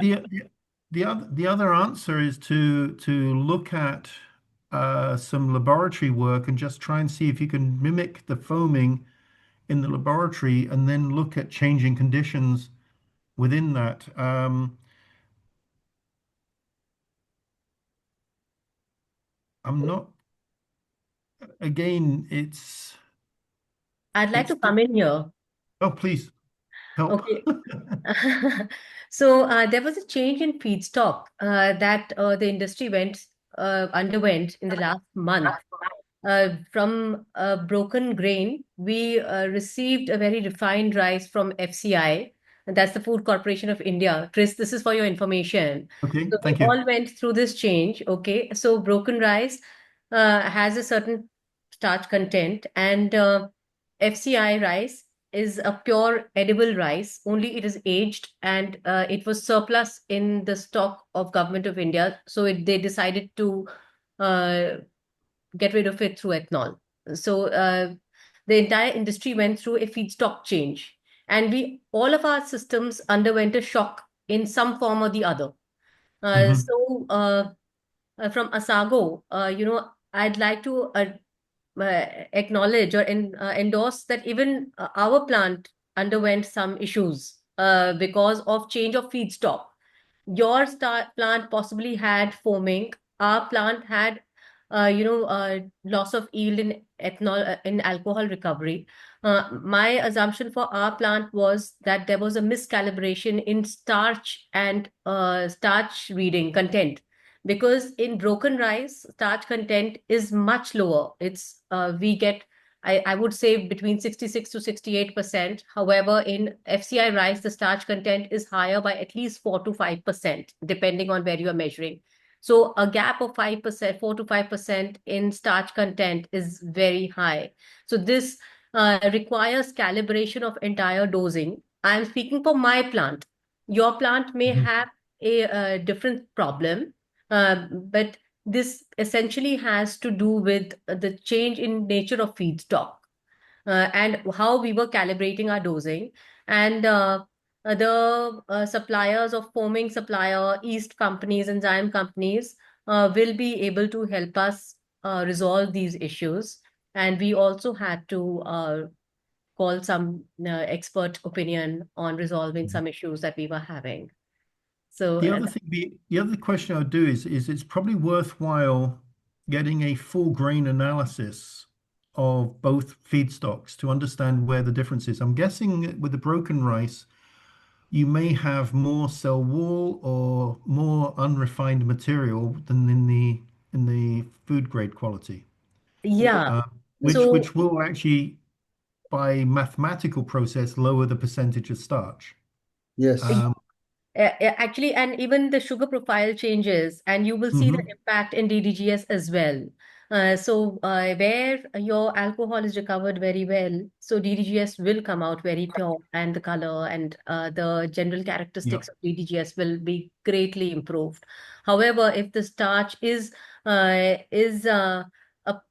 Speaker 2: the other answer is to look at some laboratory work and just try and see if you can mimic the foaming in the laboratory and then look at changing conditions within that. I'm not, again,
Speaker 6: I'd like to come in here.
Speaker 2: Oh, please help.
Speaker 6: Okay. So there was a change in feedstock that the industry underwent in the last month. from a broken grain, we received a very refined rice from FCI, and that's the Food Corporation of India. Chris, this is for your information.
Speaker 2: Okay,
Speaker 6: So we
Speaker 2: thank you.
Speaker 6: all went through this change. Okay, so broken rice has a certain starch content, and FCI rice is a pure edible rice. Only it is aged, and it was surplus in the stock of Government of India. So they decided to uh, get rid of it through ethanol. So the entire industry went through a feedstock change, and we all of our systems underwent a shock in some form or the other. Uh,
Speaker 2: Hmm.
Speaker 6: so uh, from Asago, I'd like to acknowledge or endorse that even our plant underwent some issues because of change of feedstock. Your plant possibly had foaming. Our plant had, loss of yield in ethanol, in alcohol recovery. My assumption for our plant was that there was a miscalibration in starch and starch reading content. Because in broken rice, starch content is much lower. It's we get, I would say, between 66 to 68%. However, in FCI rice, the starch content is higher by at least 4 to 5%, depending on where you are measuring. So a gap of 5%, 4 to 5% in starch content is very high. So this requires calibration of entire dosing. I'm speaking for my plant. Your plant may
Speaker 2: Hmm.
Speaker 6: have a different problem, but this essentially has to do with the change in nature of feedstock and how we were calibrating our dosing. And the suppliers of foaming supplier, yeast companies, enzyme companies will be able to help us resolve these issues. And we also had to call some expert opinion on resolving some issues that we were having. So
Speaker 2: The other question I would do is it's probably worthwhile getting a full grain analysis of both feedstocks to understand where the difference is. I'm guessing with the broken rice, you may have more cell wall or more unrefined material than in the food grade quality,
Speaker 6: yeah,
Speaker 2: uh,
Speaker 6: so
Speaker 2: which will actually, by mathematical process, lower the percentage of starch.
Speaker 4: Yes.
Speaker 2: Um,
Speaker 6: Actually, and even the sugar profile changes, and you will see that
Speaker 2: mhm.
Speaker 6: impact in DDGS as well. Where your alcohol is recovered very well, so DDGS will come out very pure, and the color and the general
Speaker 2: Yeah.
Speaker 6: characteristics of DDGS will be greatly improved. However, if the starch is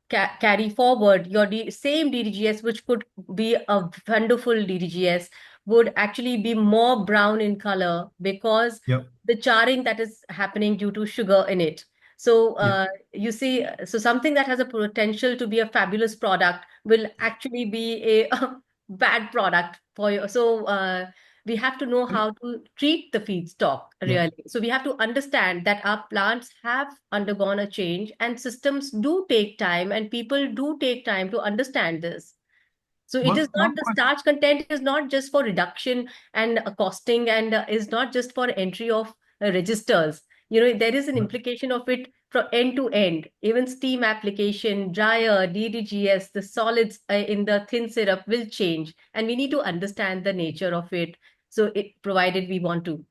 Speaker 6: carry forward, your same DDGS, which could be a wonderful DDGS, would actually be more brown in color because
Speaker 2: Yep.
Speaker 6: the charring that is happening due to sugar in it. So
Speaker 2: Yeah.
Speaker 6: you see, so something that has a potential to be a fabulous product will actually be a bad product for you. So we have to know how to treat the feedstock
Speaker 2: Yeah.
Speaker 6: really. So we have to understand that our plants have undergone a change, and systems do take time, and people do take time to understand this. So it is
Speaker 2: One
Speaker 6: not, the
Speaker 2: question.
Speaker 6: starch content is not just for reduction and costing, and is not just for entry of registers. There is an implication of it from end to end. Even steam application, dryer, DDGS, the solids in the thin syrup will change, and we need to understand the nature of it. So it, provided we want to.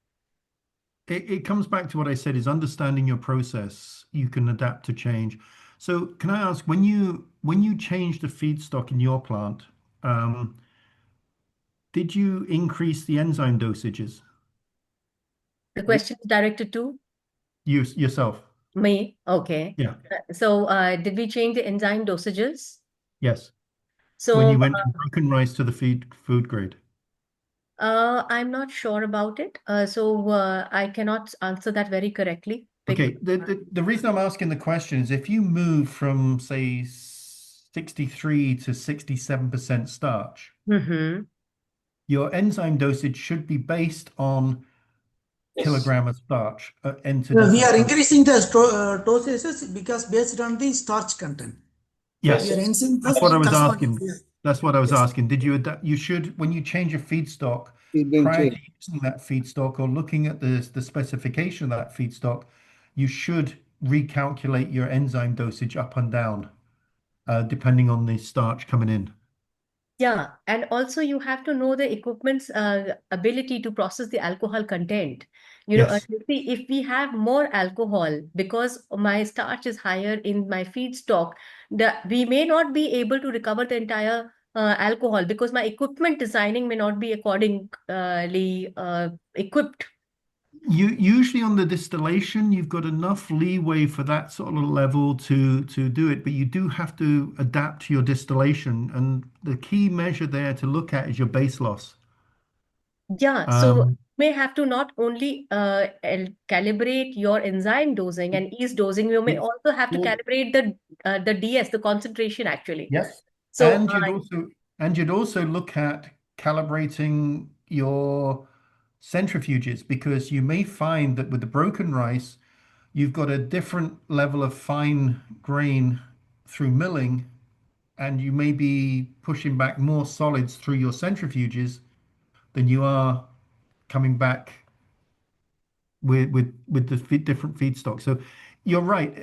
Speaker 2: It comes back to what I said is understanding your process, you can adapt to change. So can I ask, when you change the feedstock in your plant, um, did you increase the enzyme dosages
Speaker 6: The question is directed to
Speaker 2: yourself?
Speaker 6: me. Okay.
Speaker 2: Yeah.
Speaker 6: So did we change the enzyme dosages?
Speaker 2: Yes. When
Speaker 6: So
Speaker 2: you went from broken rice to the food grade.
Speaker 6: I'm not sure about it. So I cannot answer that very correctly.
Speaker 2: Okay. The reason I'm asking the question is if you move from say 63 to 67% starch,
Speaker 6: Mhm.
Speaker 2: your enzyme dosage should be based on
Speaker 5: Yes.
Speaker 2: kilogram of starch entered
Speaker 3: We
Speaker 2: into the
Speaker 3: are
Speaker 2: plant.
Speaker 3: increasing the dosages because based on the starch content.
Speaker 5: Yes,
Speaker 3: We are
Speaker 2: Yes,
Speaker 5: yes.
Speaker 3: enzyme
Speaker 2: that's
Speaker 3: first
Speaker 2: what I was
Speaker 3: corresponding.
Speaker 2: asking.
Speaker 3: Yeah.
Speaker 2: That's what I was
Speaker 3: Yes.
Speaker 2: asking. Did you adapt? You should, when you change a feedstock,
Speaker 4: It being
Speaker 2: prior to
Speaker 4: changed.
Speaker 2: using that feedstock or looking at the specification of that feedstock, you should recalculate your enzyme dosage up and down. depending on the starch coming in.
Speaker 6: Yeah, and also you have to know the equipment's ability to process the alcohol content.
Speaker 2: Yes.
Speaker 6: You see, if we have more alcohol because my starch is higher in my feedstock, we may not be able to recover the entire alcohol because my equipment designing may not be accordingly equipped.
Speaker 2: Usually on the distillation, you've got enough leeway for that sort of level to do it, but you do have to adapt to your distillation. And the key measure there to look at is your base loss.
Speaker 6: Yeah, so you
Speaker 2: Um,
Speaker 6: may have to not only calibrate your enzyme dosing and yeast dosing, you may
Speaker 2: it's
Speaker 6: also have to
Speaker 2: all,
Speaker 6: calibrate the DS, the concentration actually.
Speaker 2: yes.
Speaker 6: So
Speaker 2: And you'd also look at calibrating your centrifuges, because you may find that with the broken rice, you've got a different level of fine grain through milling, and you may be pushing back more solids through your centrifuges than you are coming back with the different feedstock. So you're right.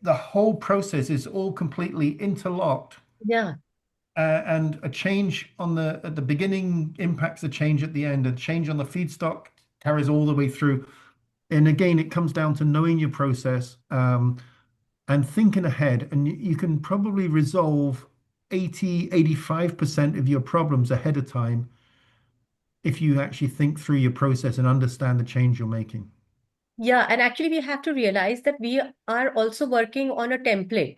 Speaker 2: The whole process is all completely interlocked,
Speaker 6: yeah,
Speaker 2: and a change at the beginning impacts a change at the end. A change on the feedstock carries all the way through. And again, it comes down to knowing your process, and thinking ahead. And you can probably resolve 85% of your problems ahead of time if you actually think through your process and understand the change you're making.
Speaker 6: yeah, and actually we have to realize that we are also working on a template.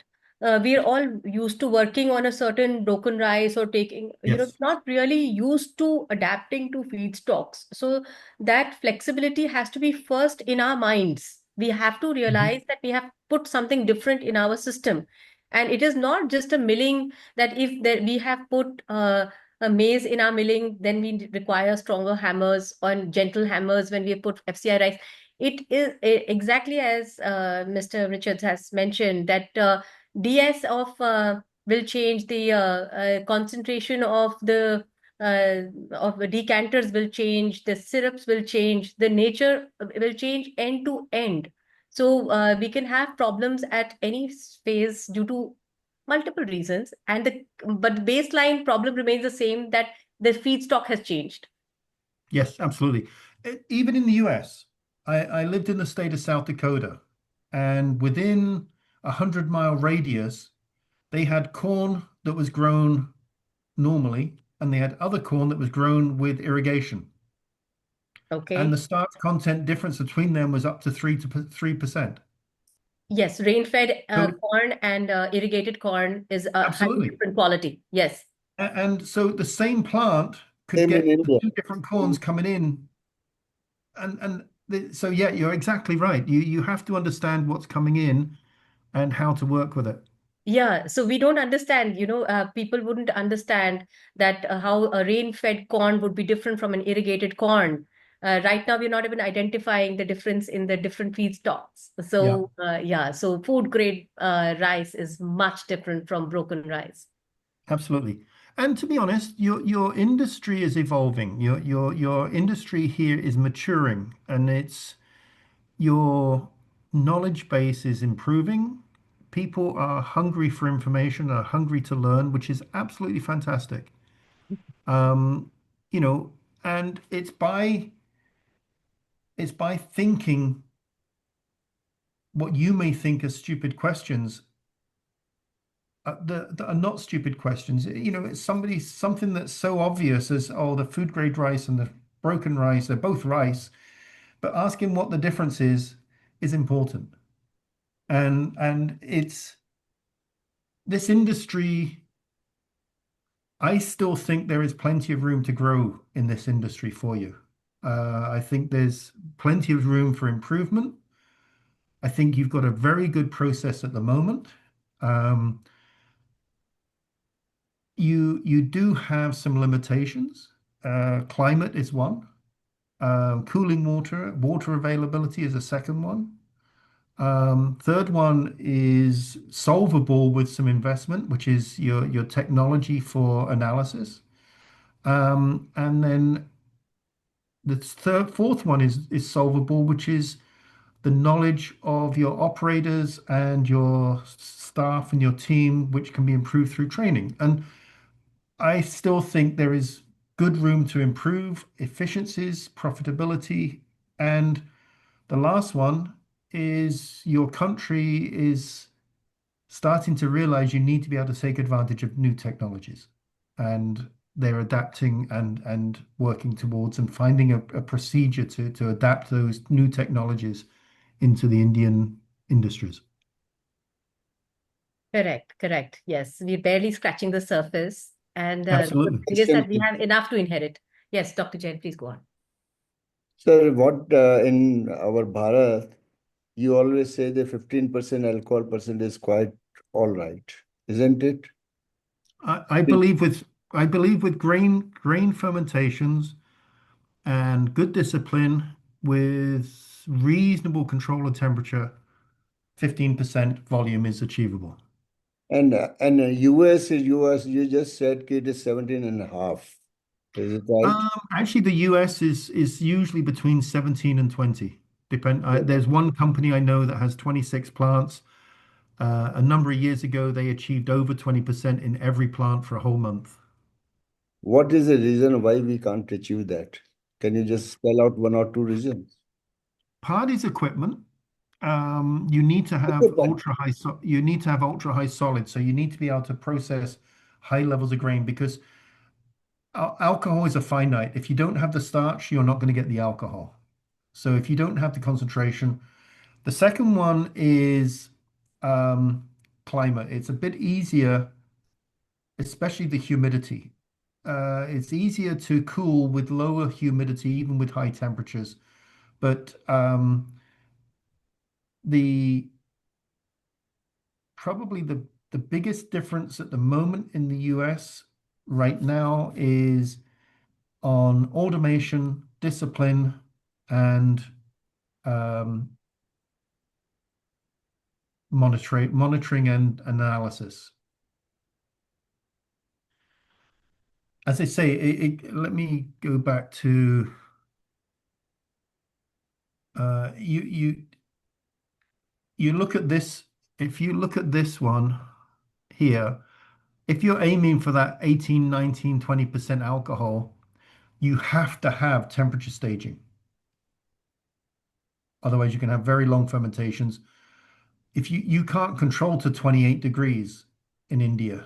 Speaker 6: We are all used to working on a certain broken rice or taking,
Speaker 2: Yes.
Speaker 6: not really used to adapting to feedstocks. So that flexibility has to be first in our minds. We have to
Speaker 2: Mhm.
Speaker 6: realize that we have put something different in our system. And it is not just a milling that if that we have put a maize in our milling, then we require stronger hammers or gentle hammers when we put FCI rice. It is exactly as Mr. Richards has mentioned that DS will change, the concentration of the decanters will change, the syrups will change, the nature will change end to end. So we can have problems at any phase due to multiple reasons, and but the baseline problem remains the same, that the feedstock has changed.
Speaker 2: Yes, absolutely. Even in the US, I lived in the state of South Dakota, and within a 100-mile radius, they had corn that was grown normally, and they had other corn that was grown with irrigation. And the
Speaker 6: Okay.
Speaker 2: starch content difference between them was up to 3%.
Speaker 6: Yes, rain-fed
Speaker 2: So
Speaker 6: corn and irrigated corn is has a
Speaker 2: absolutely.
Speaker 6: different quality. Yes.
Speaker 2: And so the same plant could
Speaker 4: Same in
Speaker 2: get
Speaker 4: India.
Speaker 2: two different corns coming in. So yeah, you're exactly right. You have to understand what's coming in and how to work with it.
Speaker 6: Yeah, so we don't understand, people wouldn't understand that how a rain-fed corn would be different from an irrigated corn. Right now, we're not even identifying the difference in the different feedstocks.
Speaker 2: Yeah,
Speaker 6: So, yeah, so food grade rice is much different from broken rice.
Speaker 2: absolutely. And to be honest, your industry is evolving. Your industry here is maturing, and your knowledge base is improving. People are hungry for information, are hungry to learn, which is absolutely fantastic. Um, you know, and it's by thinking what you may think are stupid questions, that are not stupid questions. It's something that's so obvious as, oh, the food grade rice and the broken rice are both rice, but asking what the difference is important. And it's this industry. I still think there is plenty of room to grow in this industry for you. I think there's plenty of room for improvement. I think you've got a very good process at the moment. Um, you do have some limitations. Climate is one. Cooling water availability is a second one. Third one is solvable with some investment, which is your technology for analysis. And then the fourth one is solvable, which is the knowledge of your operators and your staff and your team, which can be improved through training. And I still think there is good room to improve efficiencies, profitability, and the last one is your country is starting to realize you need to be able to take advantage of new technologies. And they're adapting and working towards and finding a procedure to adapt those new technologies into the Indian industries.
Speaker 6: Correct. Yes, we're barely scratching the surface. And the
Speaker 2: Absolutely.
Speaker 6: thing is that we have enough to inherit. Yes, Dr. Jain, please go on.
Speaker 4: Sir, what in our Bharat, you always say the 15% alcohol percent is quite all right, isn't it?
Speaker 2: I believe with grain fermentations and good discipline with reasonable control of temperature, 15% volume is achievable.
Speaker 4: And US, you just said it is 17 and a half. Is it right?
Speaker 2: Actually, the US is usually between 17 and 20. There's one company I know that has 26 plants. A number of years ago, they achieved over 20% in every plant for a whole month.
Speaker 4: What is the reason why we can't achieve that? Can you just spell out one or two reasons?
Speaker 2: Part is equipment. You need to have you need to have ultra high solids. So you need to be able to process high levels of grain because alcohol is a finite. If you don't have the starch, you're not going to get the alcohol. So if you don't have the concentration, the second one is climate. It's a bit easier, especially the humidity. It's easier to cool with lower humidity, even with high temperatures. But the probably the biggest difference at the moment in the US right now is on automation, discipline, and monitoring and analysis. As I say, let me go back to you look at this. If you look at this one here, if you're aiming for that 18, 19, 20% alcohol, you have to have temperature staging. Otherwise, you can have very long fermentations. If you can't control to 28 degrees in India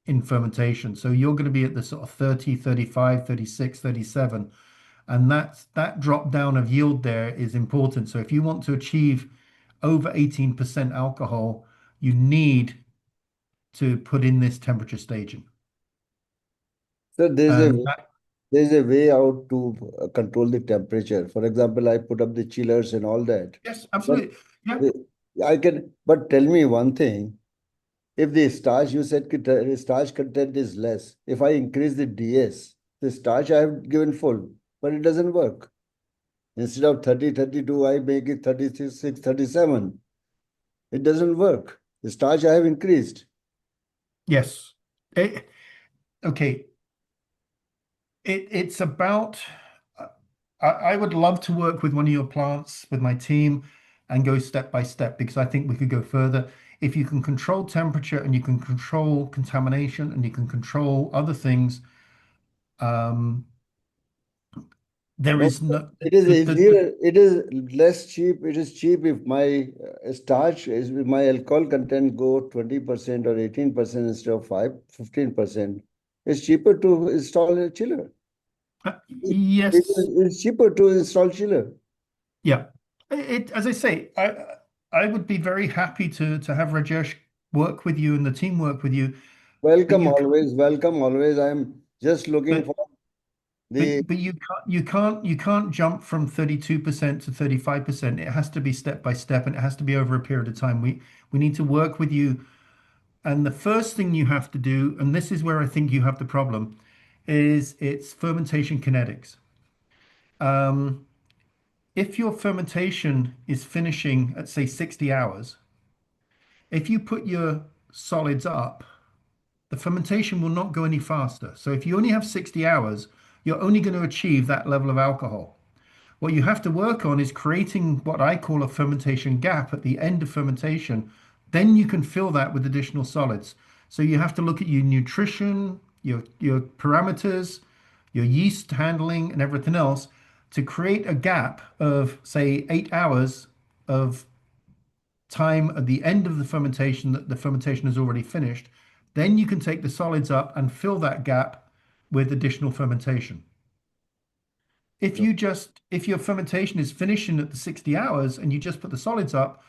Speaker 2: in fermentation. So you're going to be at the sort of 30, 35, 36, 37. And that drop down of yield there is important. So if you want to achieve over 18% alcohol, you need to put in this temperature staging.
Speaker 4: So there's a way out to control the temperature. For example, I put up the chillers and all that.
Speaker 2: Yes, absolutely.
Speaker 4: But tell me one thing. If the starch, you said starch content is less. If I increase the DS, the starch I have given full, but it doesn't work. Instead of 30, 32, I make it 36, 37. It doesn't work. The starch I have increased.
Speaker 2: Yes. Okay. It's about, I would love to work with one of your plants with my team and go step by step because I think we could go further. If you can control temperature and you can control contamination and you can control other things, there is no.
Speaker 4: It is easier. It is less cheap. It is cheap if my starch is my alcohol content go 20% or 18% instead of 15%. It's cheaper to install a chiller.
Speaker 2: Yes.
Speaker 4: It's cheaper to install chiller.
Speaker 2: Yeah. As I say, I would be very happy to have Rajesh work with you and the team work with you.
Speaker 4: Welcome always. Welcome always. I'm just looking for the.
Speaker 2: But you can't jump from 32% to 35%. It has to be step by step, and it has to be over a period of time. We need to work with you. And the first thing you have to do, and this is where I think you have the problem, is it's fermentation kinetics. If your fermentation is finishing at, say, 60 hours, if you put your solids up, the fermentation will not go any faster. So if you only have 60 hours, you're only going to achieve that level of alcohol. What you have to work on is creating what I call a fermentation gap at the end of fermentation. Then you can fill that with additional solids. So you have to look at your nutrition, your parameters, your yeast handling, and everything else to create a gap of, say, 8 hours of time at the end of the fermentation that the fermentation is already finished. Then you can take the solids up and fill that gap with additional fermentation. If your fermentation is finishing at the 60 hours and you just put the solids up,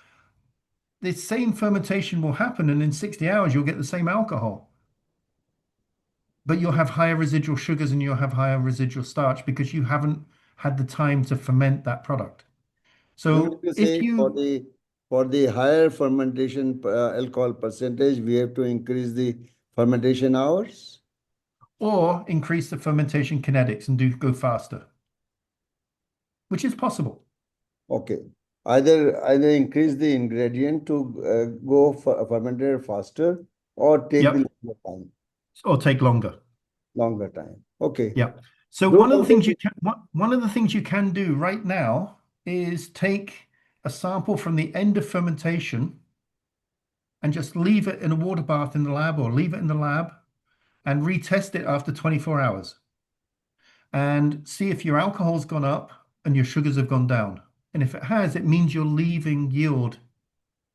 Speaker 2: the same fermentation will happen, and in 60 hours you'll get the same alcohol. But you'll have higher residual sugars and you'll have higher residual starch because you haven't had the time to ferment that product.
Speaker 4: You mean
Speaker 2: So
Speaker 4: to
Speaker 2: if
Speaker 4: say for the higher fermentation alcohol percentage, we have to increase the fermentation hours?
Speaker 2: or increase the fermentation kinetics and go faster, which is possible.
Speaker 4: Okay. Either increase the ingredient to go fermented faster or take
Speaker 2: Yep.
Speaker 4: the longer time.
Speaker 2: Or take longer.
Speaker 4: Longer time. Okay.
Speaker 2: Yeah. So
Speaker 4: Do
Speaker 2: one of the things
Speaker 4: something.
Speaker 2: you can do right now is take a sample from the end of fermentation and just leave it in a water bath in the lab, or leave it in the lab and retest it after 24 hours and see if your alcohol's gone up and your sugars have gone down. And if it has, it means you're leaving yield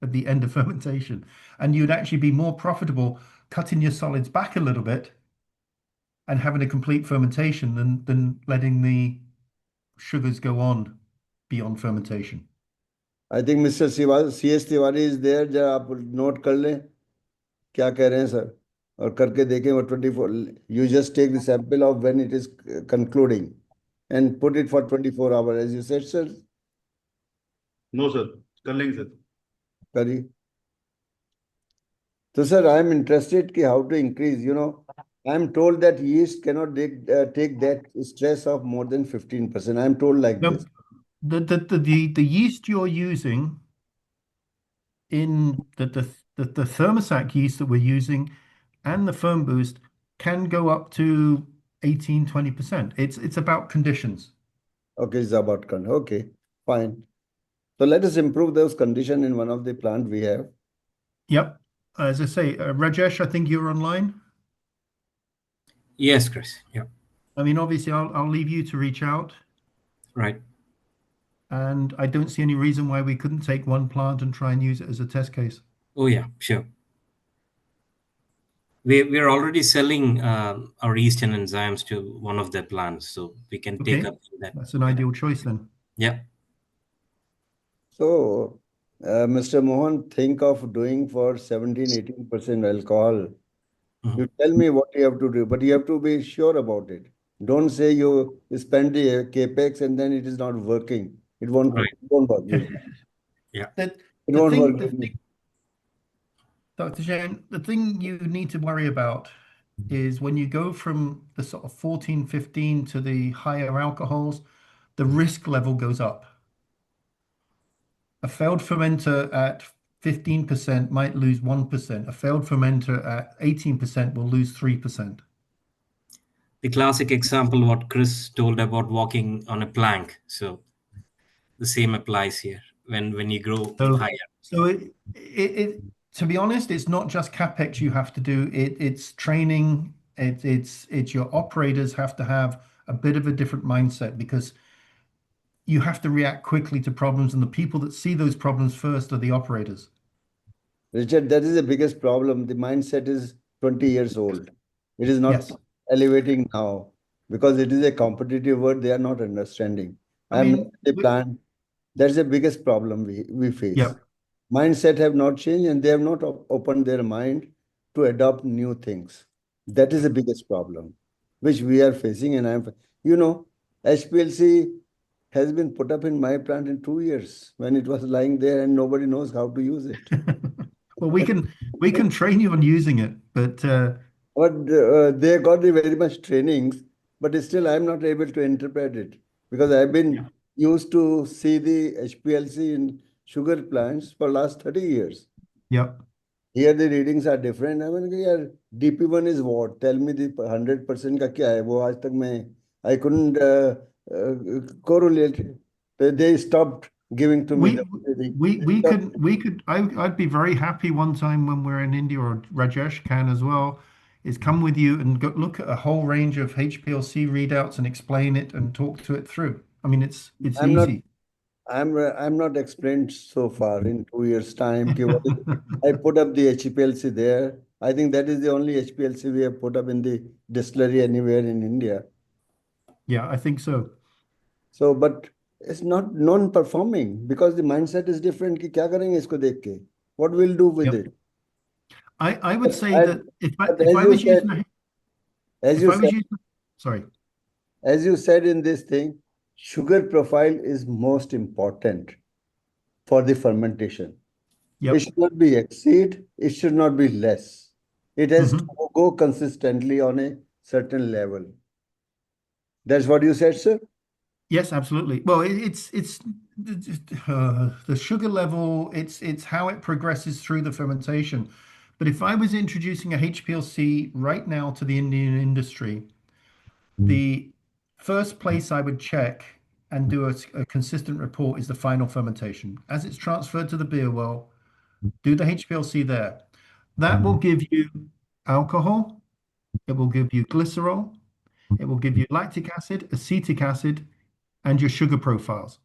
Speaker 2: at the end of fermentation, and you'd actually be more profitable cutting your solids back a little bit and having a complete fermentation than letting the sugars go on beyond fermentation.
Speaker 4: I think Mr. C.S. Tiwari is there. जरा आप note कर लें क्या कह रहे हैं sir, और करके देखें वो 24. You just take the sample of when it is concluding and put it for 24 hours, as you said, sir.
Speaker 7: No sir, कर लेंगे सर.
Speaker 4: करिए. So, sir, I am interested कि how to increase. I am told that yeast cannot take that stress of more than 15%. I am told like
Speaker 2: No,
Speaker 4: this.
Speaker 2: the yeast you're using in the thermosac yeast that we're using and the firm boost can go up to 18-20%. It's about conditions.
Speaker 4: Okay, it's about okay, fine. So let us improve those conditions in one of the plant we have.
Speaker 2: Yep. As I say, Rajesh, I think you're online.
Speaker 8: Yes, Chris. Yeah.
Speaker 2: I mean, obviously, I'll leave you to reach out.
Speaker 8: Right.
Speaker 2: And I don't see any reason why we couldn't take one plant and try and use it as a test case.
Speaker 8: Oh, yeah, sure. We're already selling our yeast and enzymes to one of their plants, so we can take
Speaker 2: Okay.
Speaker 8: up that.
Speaker 2: That's an ideal choice then.
Speaker 8: Yeah.
Speaker 4: So, Mr. Mohan, think of doing for 17-18% alcohol.
Speaker 8: Mhm.
Speaker 4: You tell me what you have to do, but you have to be sure about it. Don't say you spend the capex and then it is not working. It won't,
Speaker 8: Right.
Speaker 4: it won't work.
Speaker 8: Yeah.
Speaker 4: It won't work.
Speaker 2: Dr. Jain, the thing you need to worry about is when you go from the sort of 14, 15 to the higher alcohols, the risk level goes up. A failed fermenter at 15% might lose 1%. A failed fermenter at 18% will lose 3%.
Speaker 8: The classic example, what Chris told about walking on a plank. So the same applies here when you grow higher.
Speaker 2: So to be honest, it's not just capex you have to do. It's training. It's your operators have to have a bit of a different mindset, because you have to react quickly to problems, and the people that see those problems first are the operators.
Speaker 4: Richard, that is the biggest problem. The mindset is 20 years old. It is not
Speaker 2: Yes.
Speaker 4: elevating now because it is a competitive world. They are not understanding.
Speaker 2: I
Speaker 4: I'm
Speaker 2: mean,
Speaker 4: not the plan. That's the biggest problem we face.
Speaker 2: Yeah.
Speaker 4: Mindset have not changed, and they have not opened their mind to adopt new things. That is the biggest problem which we are facing. And HPLC has been put up in my plant in 2 years when it was lying there and nobody knows how to use it.
Speaker 2: Well, we can train you on using it, but
Speaker 4: they got the very much trainings, but still I'm not able to interpret it because I've been used to see the HPLC in sugar plants for last 30 years.
Speaker 2: yeah.
Speaker 4: Here the readings are different. I mean, यार DP1 is what? Tell me the 100% का क्या है? वो आज तक मैं I couldn't correlate it. They stopped giving to me
Speaker 2: I'd be very happy one time when we're in India, or Rajesh can as well, is come with you and go look at a whole range of HPLC readouts and explain it and talk to it through. I mean, it's
Speaker 4: I'm not
Speaker 2: easy.
Speaker 4: I'm not explained so far in 2 years' time. I put up the HPLC there. I think that is the only HPLC we have put up in the distillery anywhere in India.
Speaker 2: Yeah, I think so.
Speaker 4: So, but it's not non-performing because the mindset is different. कि क्या करेंगे इसको देख के? What we'll do with
Speaker 2: Yep.
Speaker 4: it?
Speaker 2: I would say
Speaker 4: I-
Speaker 2: that
Speaker 4: but
Speaker 2: if I was using
Speaker 4: as
Speaker 2: if
Speaker 4: you
Speaker 2: I was
Speaker 4: said,
Speaker 2: using sorry.
Speaker 4: as you said in this thing, sugar profile is most important for the fermentation. It
Speaker 2: Yep.
Speaker 4: should not be exceed, it should not be less. It has to go consistently on a certain level. That's what you said, sir?
Speaker 2: Yes, absolutely. Well, it's the sugar level. It's how it progresses through the fermentation. But if I was introducing a HPLC right now to the Indian industry, the first place I would check and do a consistent report is the final fermentation. As it's transferred to the beer well, do the HPLC there. That will give you alcohol. It will give you glycerol. It will give you lactic acid, acetic acid, and your sugar profiles,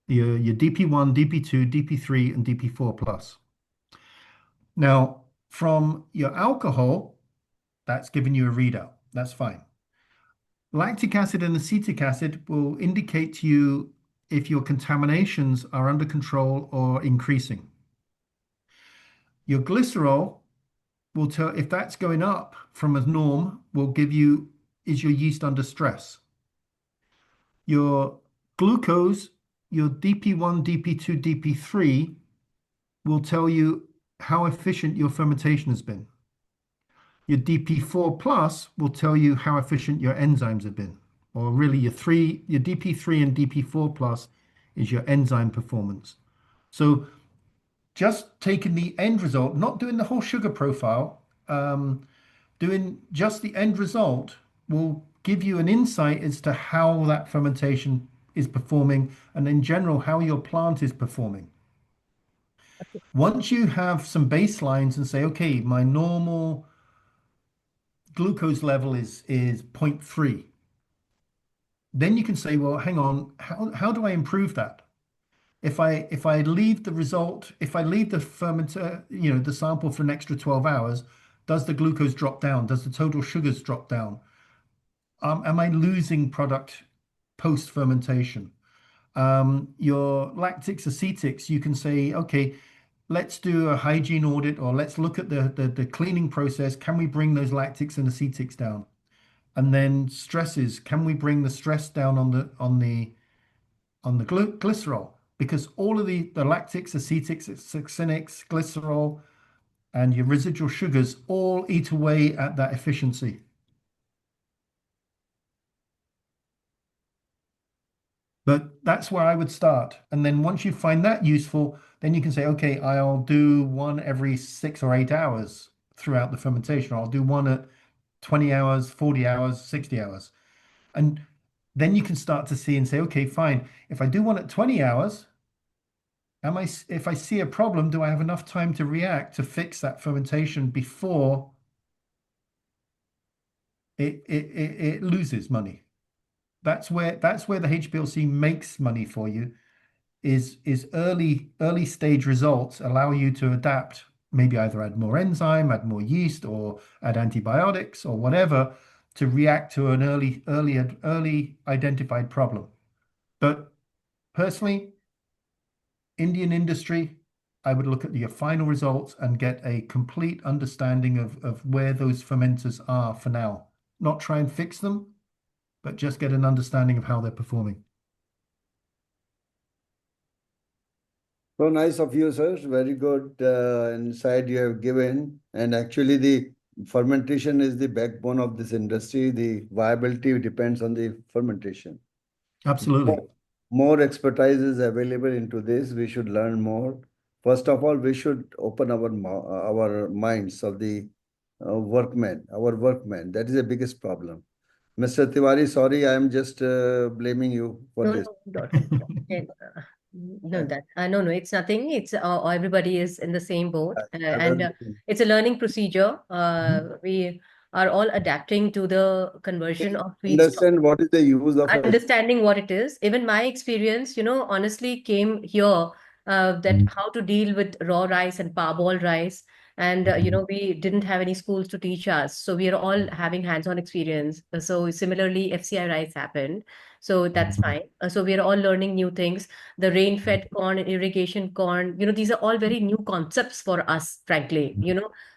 Speaker 2: your DP1, DP2, DP3, and DP4 plus. Now, from your alcohol, that's giving you a readout. That's fine. Lactic acid and acetic acid will indicate to you if your contaminations are under control or increasing. Your glycerol will tell if that's going up from a norm, will give you, is your yeast under stress? Your glucose, your DP1, DP2, DP3 will tell you how efficient your fermentation has been. Your DP4 plus will tell you how efficient your enzymes have been. Or really your DP3 and DP4 plus is your enzyme performance. So just taking the end result, not doing the whole sugar profile, doing just the end result will give you an insight as to how that fermentation is performing and in general how your plant is performing. Once you have some baselines and say, okay, my normal glucose level is 0.3, then you can say, well, hang on, how do I improve that? If I leave the result, if I leave the fermenter, the sample for an extra 12 hours, does the glucose drop down? Does the total sugars drop down? Am I losing product post fermentation? Your lactics, acetics, you can say, okay, let's do a hygiene audit, or let's look at the cleaning process. Can we bring those lactics and acetics down? And then stresses, can we bring the stress down on the glycerol? Because all of the lactics, acetics, succinics, glycerol, and your residual sugars all eat away at that efficiency. But that's where I would start. And then once you find that useful, then you can say, okay, I'll do one every 6 or 8 hours throughout the fermentation. I'll do one at 20 hours, 40 hours, 60 hours. And then you can start to see and say, okay, fine. If I do one at 20 hours, if I see a problem, do I have enough time to react to fix that fermentation before it loses money? That's where the HPLC makes money for you, is early stage results allow you to adapt, maybe either add more enzyme, add more yeast, or add antibiotics or whatever to react to an early identified problem. But personally, Indian industry, I would look at your final results and get a complete understanding of where those fermenters are for now. Not try and fix them, but just get an understanding of how they're performing.
Speaker 4: So nice of you, sir. Very good insight you have given. And actually, the fermentation is the backbone of this industry. The viability depends on the fermentation.
Speaker 2: Absolutely.
Speaker 4: More expertise is available into this. We should learn more. First of all, we should open our minds of the our workmen. That is the biggest problem. Mr. Tiwari, sorry, I am just blaming you for
Speaker 6: No,
Speaker 4: this.
Speaker 6: no, no, it's nothing. It's everybody is in the same boat, and
Speaker 4: Other
Speaker 6: it's a learning procedure. We are all adapting to the conversion of feedstock,
Speaker 4: understand what is the use of
Speaker 6: understanding what it is. Even my experience, honestly came here that how to deal with raw rice and parboiled rice. And, we didn't have any schools to teach us. So we are all having hands-on experience. So similarly, FCI rice happened. So that's fine. So we are all learning new things. The rain-fed corn, irrigation corn, these are all very new concepts for us, frankly.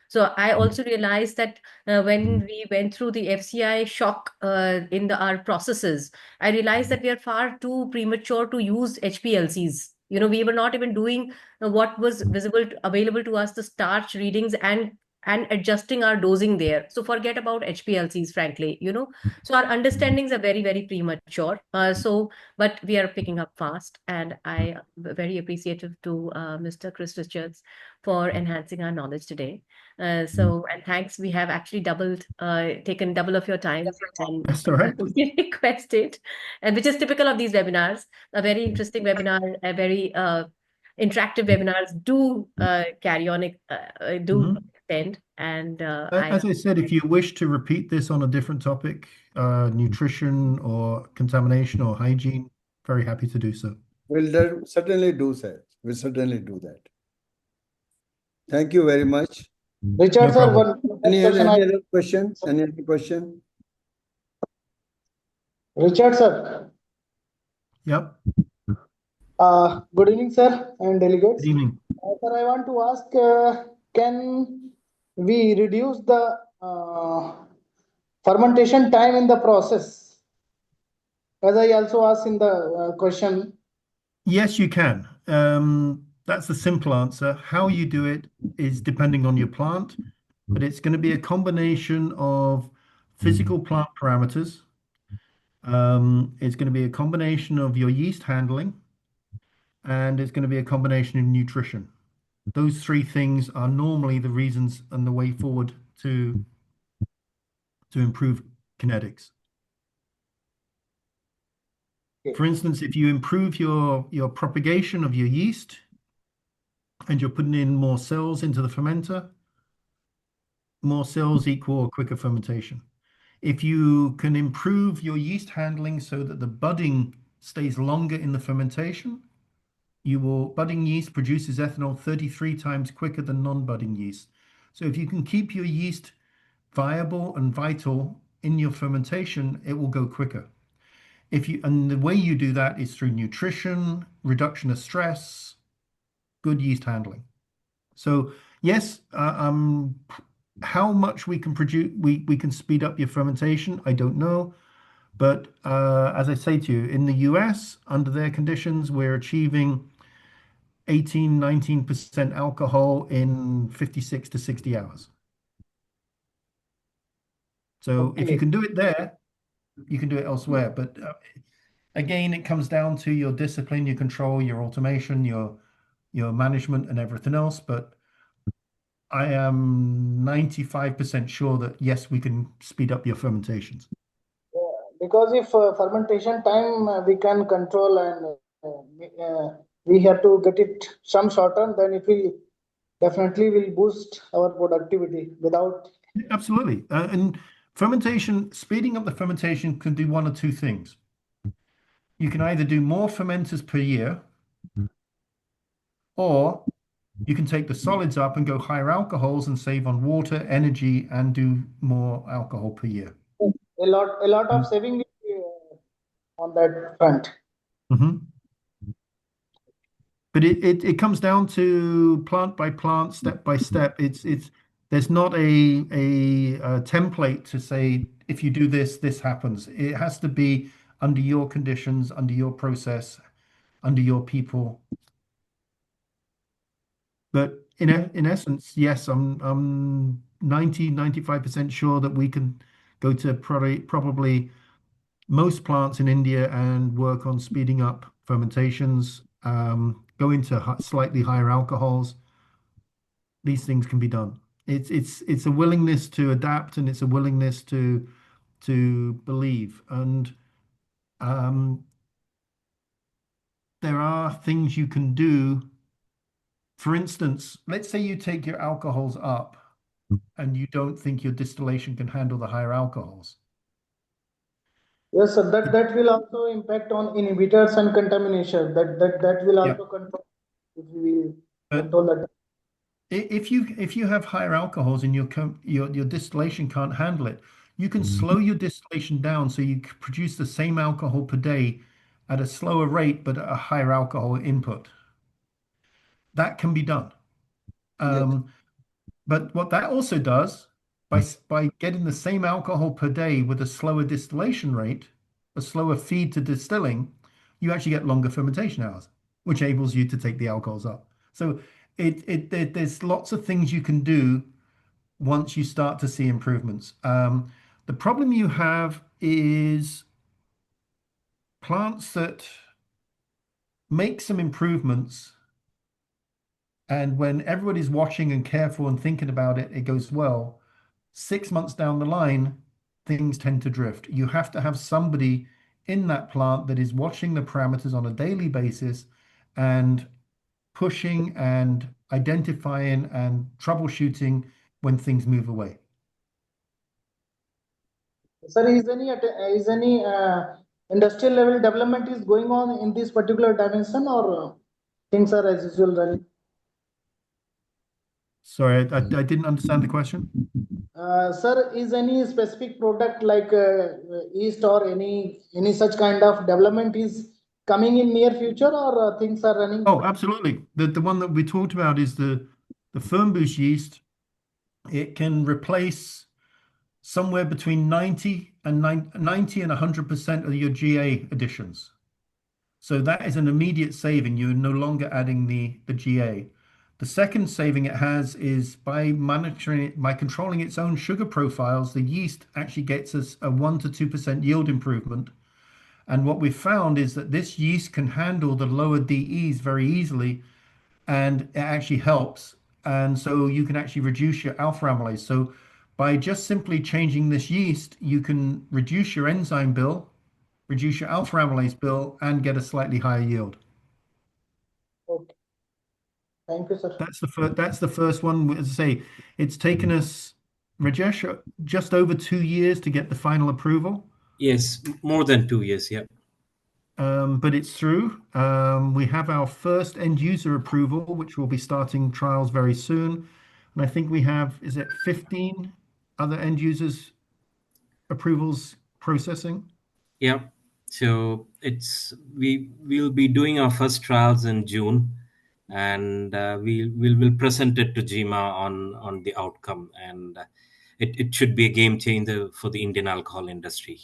Speaker 6: So I also realized that when we went through the FCI shock in our processes, I realized that we are far too premature to use HPLCs. We were not even doing what was available to us, the starch readings and adjusting our dosing there. So forget about HPLCs, frankly. So our understandings are very, very premature. But we are picking up fast, and I am very appreciative to Mr. Chris Richards for enhancing our knowledge today. And thanks, we have actually taken double of your time, and
Speaker 2: That's all right.
Speaker 6: we requested, and which is typical of these webinars, a very interesting webinar, a very interactive webinars do carry on, do extend, and
Speaker 2: As I said, if you wish to repeat this on a different topic, nutrition or contamination or hygiene, very happy to do so.
Speaker 4: We'll certainly do, sir. We'll certainly do that. Thank you very much.
Speaker 9: Richard,
Speaker 2: No
Speaker 9: sir,
Speaker 2: problem.
Speaker 4: Any other question? Any other question?
Speaker 9: Richard, sir.
Speaker 2: Yep.
Speaker 9: Good evening, sir, and delegates.
Speaker 2: Good evening.
Speaker 9: Sir, I want to ask, can we reduce the fermentation time in the process? As I also asked in the question.
Speaker 2: Yes, you can. That's the simple answer. How you do it is depending on your plant, but it's going to be a combination of physical plant parameters. It's going to be a combination of your yeast handling, and it's going to be a combination of nutrition. Those three things are normally the reasons and the way forward to improve kinetics. For instance, if you improve your propagation of your yeast and you're putting in more cells into the fermenter, more cells equal quicker fermentation. If you can improve your yeast handling so that the budding stays longer in the fermentation, budding yeast produces ethanol 33 times quicker than non-budding yeast. So if you can keep your yeast viable and vital in your fermentation, it will go quicker. And the way you do that is through nutrition, reduction of stress, good yeast handling. So yes, how much we can produce, we can speed up your fermentation, I don't know. But as I say to you, in the US, under their conditions, we're achieving 18, 19% alcohol in 56 to 60 hours. So if you can do it there, you can do it elsewhere. But again, it comes down to your discipline, your control, your automation, your management and everything else. But I am 95% sure that yes, we can speed up your fermentations.
Speaker 9: Because if fermentation time we can control and we have to get it some shorter, then it will definitely boost our productivity without.
Speaker 2: Absolutely. And fermentation, speeding up the fermentation can do one or two things. You can either do more fermenters per year, or you can take the solids up and go higher alcohols and save on water, energy, and do more alcohol per year.
Speaker 9: A lot of saving on that front.
Speaker 2: But it comes down to plant by plant, step by step. There's not a template to say if you do this, this happens. It has to be under your conditions, under your process, under your people. But in essence, yes, I'm 95% sure that we can go to probably most plants in India and work on speeding up fermentations, go into slightly higher alcohols. These things can be done. It's a willingness to adapt, and it's a willingness to to believe. And there are things you can do. For instance, let's say you take your alcohols up and you don't think your distillation can handle the higher alcohols.
Speaker 9: Yes, sir. That will also impact on inhibitors and contamination. That will
Speaker 2: Yeah.
Speaker 9: also control if we will
Speaker 2: But
Speaker 9: control that.
Speaker 2: if you have higher alcohols and your distillation can't handle it, you can slow your distillation down so you produce the same alcohol per day at a slower rate but at a higher alcohol input. That can be done. But what that also does, by getting the same alcohol per day with a slower distillation rate, a slower feed to distilling, you actually get longer fermentation hours, which enables you to take the alcohols up. So there's lots of things you can do once you start to see improvements. The problem you have is plants that make some improvements, and when everybody's watching and careful and thinking about it, it goes well. 6 months down the line, things tend to drift. You have to have somebody in that plant that is watching the parameters on a daily basis and pushing and identifying and troubleshooting when things move away.
Speaker 9: Sir, is any industrial level development is going on in this particular dimension, or things are as usual running?
Speaker 2: Sorry, I didn't understand the question.
Speaker 9: Sir, is any specific product like yeast or any such kind of development is coming in near future, or things are running?
Speaker 2: Oh, absolutely. The one that we talked about is the firm boost yeast. It can replace somewhere between 90 and 100% of your GA additions. So that is an immediate saving. You're no longer adding the GA. The second saving it has is by monitoring it, by controlling its own sugar profiles, the yeast actually gets us a 1 to 2% yield improvement. And what we've found is that this yeast can handle the lower DEs very easily, and it actually helps. And so you can actually reduce your alpha amylase. So by just simply changing this yeast, you can reduce your enzyme bill, reduce your alpha amylase bill, and get a slightly higher yield.
Speaker 9: Okay. Thank you, sir.
Speaker 2: That's the first one. As I say, it's taken us, Rajesh, just over 2 years to get the final approval.
Speaker 8: Yes, more than 2 years. Yeah.
Speaker 2: But it's through. We have our first end user approval, which will be starting trials very soon. And I think we have, is it 15 other end users approvals processing?
Speaker 8: Yeah. So we'll be doing our first trials in June, and we'll present it to GEMA on the outcome, and it should be a game changer for the Indian alcohol industry.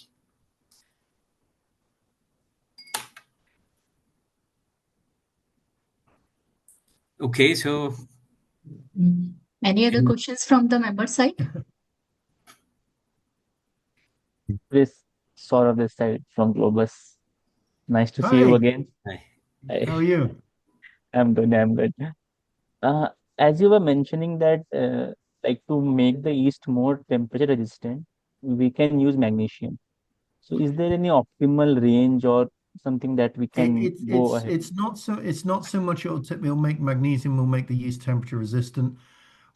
Speaker 8: Okay, so
Speaker 1: Any other questions from the member side?
Speaker 10: Chris Saurav this side from Globus. Nice to see you
Speaker 2: Hi,
Speaker 10: again.
Speaker 2: how are you?
Speaker 10: I'm good. I'm good. As you were mentioning that, like to make the yeast more temperature resistant, we can use magnesium. So, is there any optimal range or something that we can go ahead?
Speaker 2: It's not so much it'll make magnesium will make the yeast temperature resistant.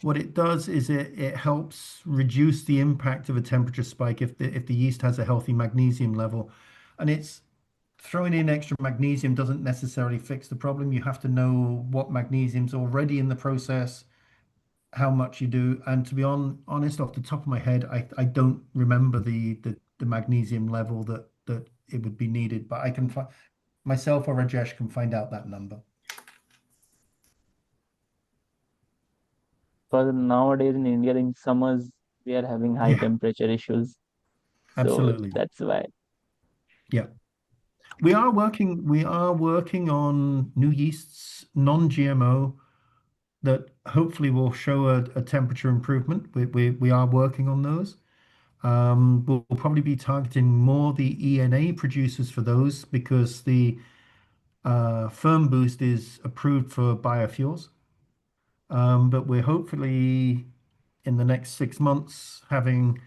Speaker 2: What it does is it helps reduce the impact of a temperature spike if the yeast has a healthy magnesium level. And it's throwing in extra magnesium doesn't necessarily fix the problem. You have to know what magnesium's already in the process, how much you do. And to be honest, off the top of my head, I don't remember the magnesium level that it would be needed, but I can find myself or Rajesh can find out that number.
Speaker 10: Because nowadays in India, in summers, we are having high
Speaker 2: Yeah,
Speaker 10: temperature issues. So
Speaker 2: absolutely.
Speaker 10: that's why.
Speaker 2: Yeah. We are working on new yeasts, non-GMO, that hopefully will show a temperature improvement. We are working on those. We'll probably be targeting more the ENA producers for those because the Firm Boost is approved for biofuels. But we're hopefully in the next 6 months having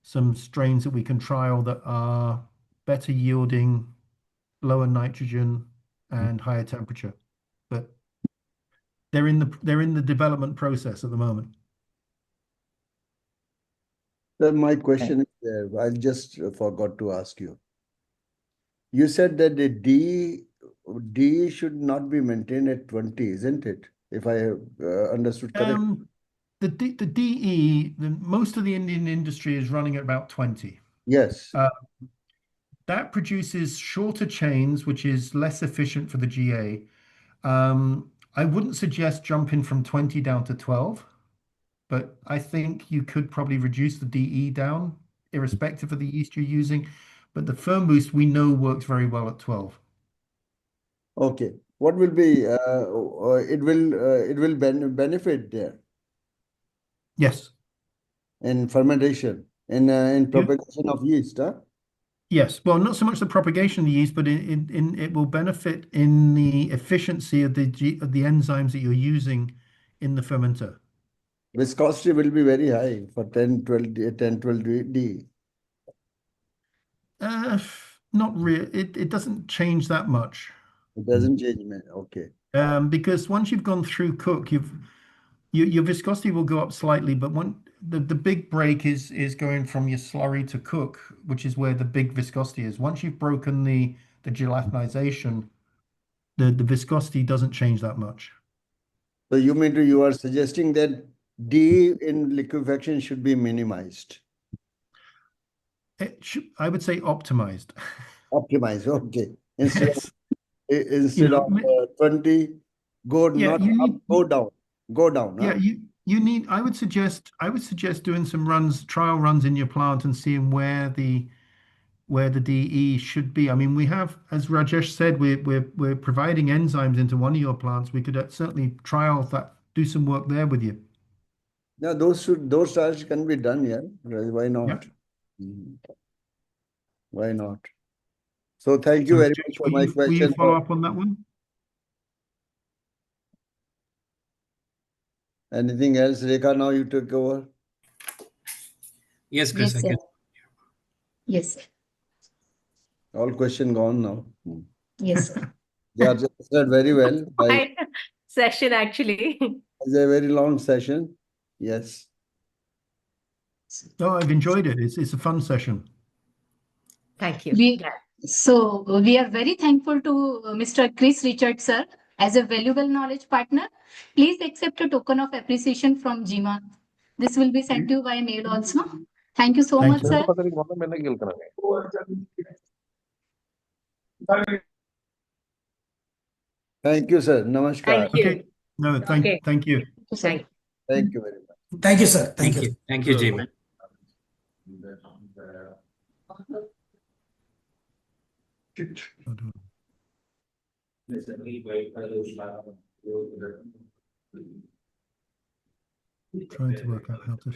Speaker 2: some strains that we can trial that are better yielding, lower nitrogen, and higher temperature. But they're in the development process at the moment.
Speaker 4: Sir, my question is there. I just forgot to ask you. You said that the D should not be maintained at 20, isn't it? If I understood correctly.
Speaker 2: The DE, most of the Indian industry is running at about 20.
Speaker 4: Yes.
Speaker 2: That produces shorter chains, which is less efficient for the GA. I wouldn't suggest jumping from 20 down to 12, but I think you could probably reduce the DE down, irrespective of the yeast you're using. But the firm boost we know works very well at 12.
Speaker 4: Okay. What will be? It will benefit there
Speaker 2: Yes.
Speaker 4: in fermentation, in propagation of yeast, huh?
Speaker 2: Yes. Well, not so much the propagation of the yeast, but it will benefit in the efficiency of the enzymes that you're using in the fermenter.
Speaker 4: Viscosity will be very high for 10, 12 D.
Speaker 2: Not really. It doesn't change that much.
Speaker 4: It doesn't change, man. Okay.
Speaker 2: Because once you've gone through cook, your viscosity will go up slightly, but the big break is going from your slurry to cook, which is where the big viscosity is. Once you've broken the gelatinization, the viscosity doesn't change that much.
Speaker 4: So you are suggesting that D in liquefaction should be minimized.
Speaker 2: I would say optimized.
Speaker 4: Optimized, okay.
Speaker 2: Yes.
Speaker 4: Instead of 20, go
Speaker 2: Yeah,
Speaker 4: not up, go down. Go down.
Speaker 2: Yeah,
Speaker 4: Huh?
Speaker 2: you need. I would suggest doing some trial runs in your plant and seeing where the DE should be. I mean, we have, as Rajesh said, we're providing enzymes into one of your plants. We could certainly trial that, do some work there with you.
Speaker 4: Yeah, those trials can be done, yeah. Why not?
Speaker 2: Yeah.
Speaker 4: Why not? So thank you very much for my question.
Speaker 2: Will you follow up on that one?
Speaker 4: Anything else, Rekha? Now you took over.
Speaker 8: Yes, Chris.
Speaker 1: Yes, sir. Yes, sir.
Speaker 4: All question gone now.
Speaker 1: Yes, sir.
Speaker 4: They are said very well.
Speaker 6: Quite a session, actually.
Speaker 4: It's a very long session. Yes.
Speaker 2: Oh, I've enjoyed it. It's a fun session.
Speaker 6: Thank you.
Speaker 1: We are very thankful to Mr. Chris Richards, sir, as a valuable knowledge partner. Please accept a token of appreciation from GEMA. This will be sent to you by mail also. Thank you so much, sir.
Speaker 4: Thank you, sir. Namaskar.
Speaker 6: Thank you.
Speaker 2: Okay. No, thank you.
Speaker 6: Thank you.
Speaker 4: Thank you very much.
Speaker 3: Thank you, sir. Thank you.
Speaker 8: Thank you, Jamie.
Speaker 2: Trying to work out how to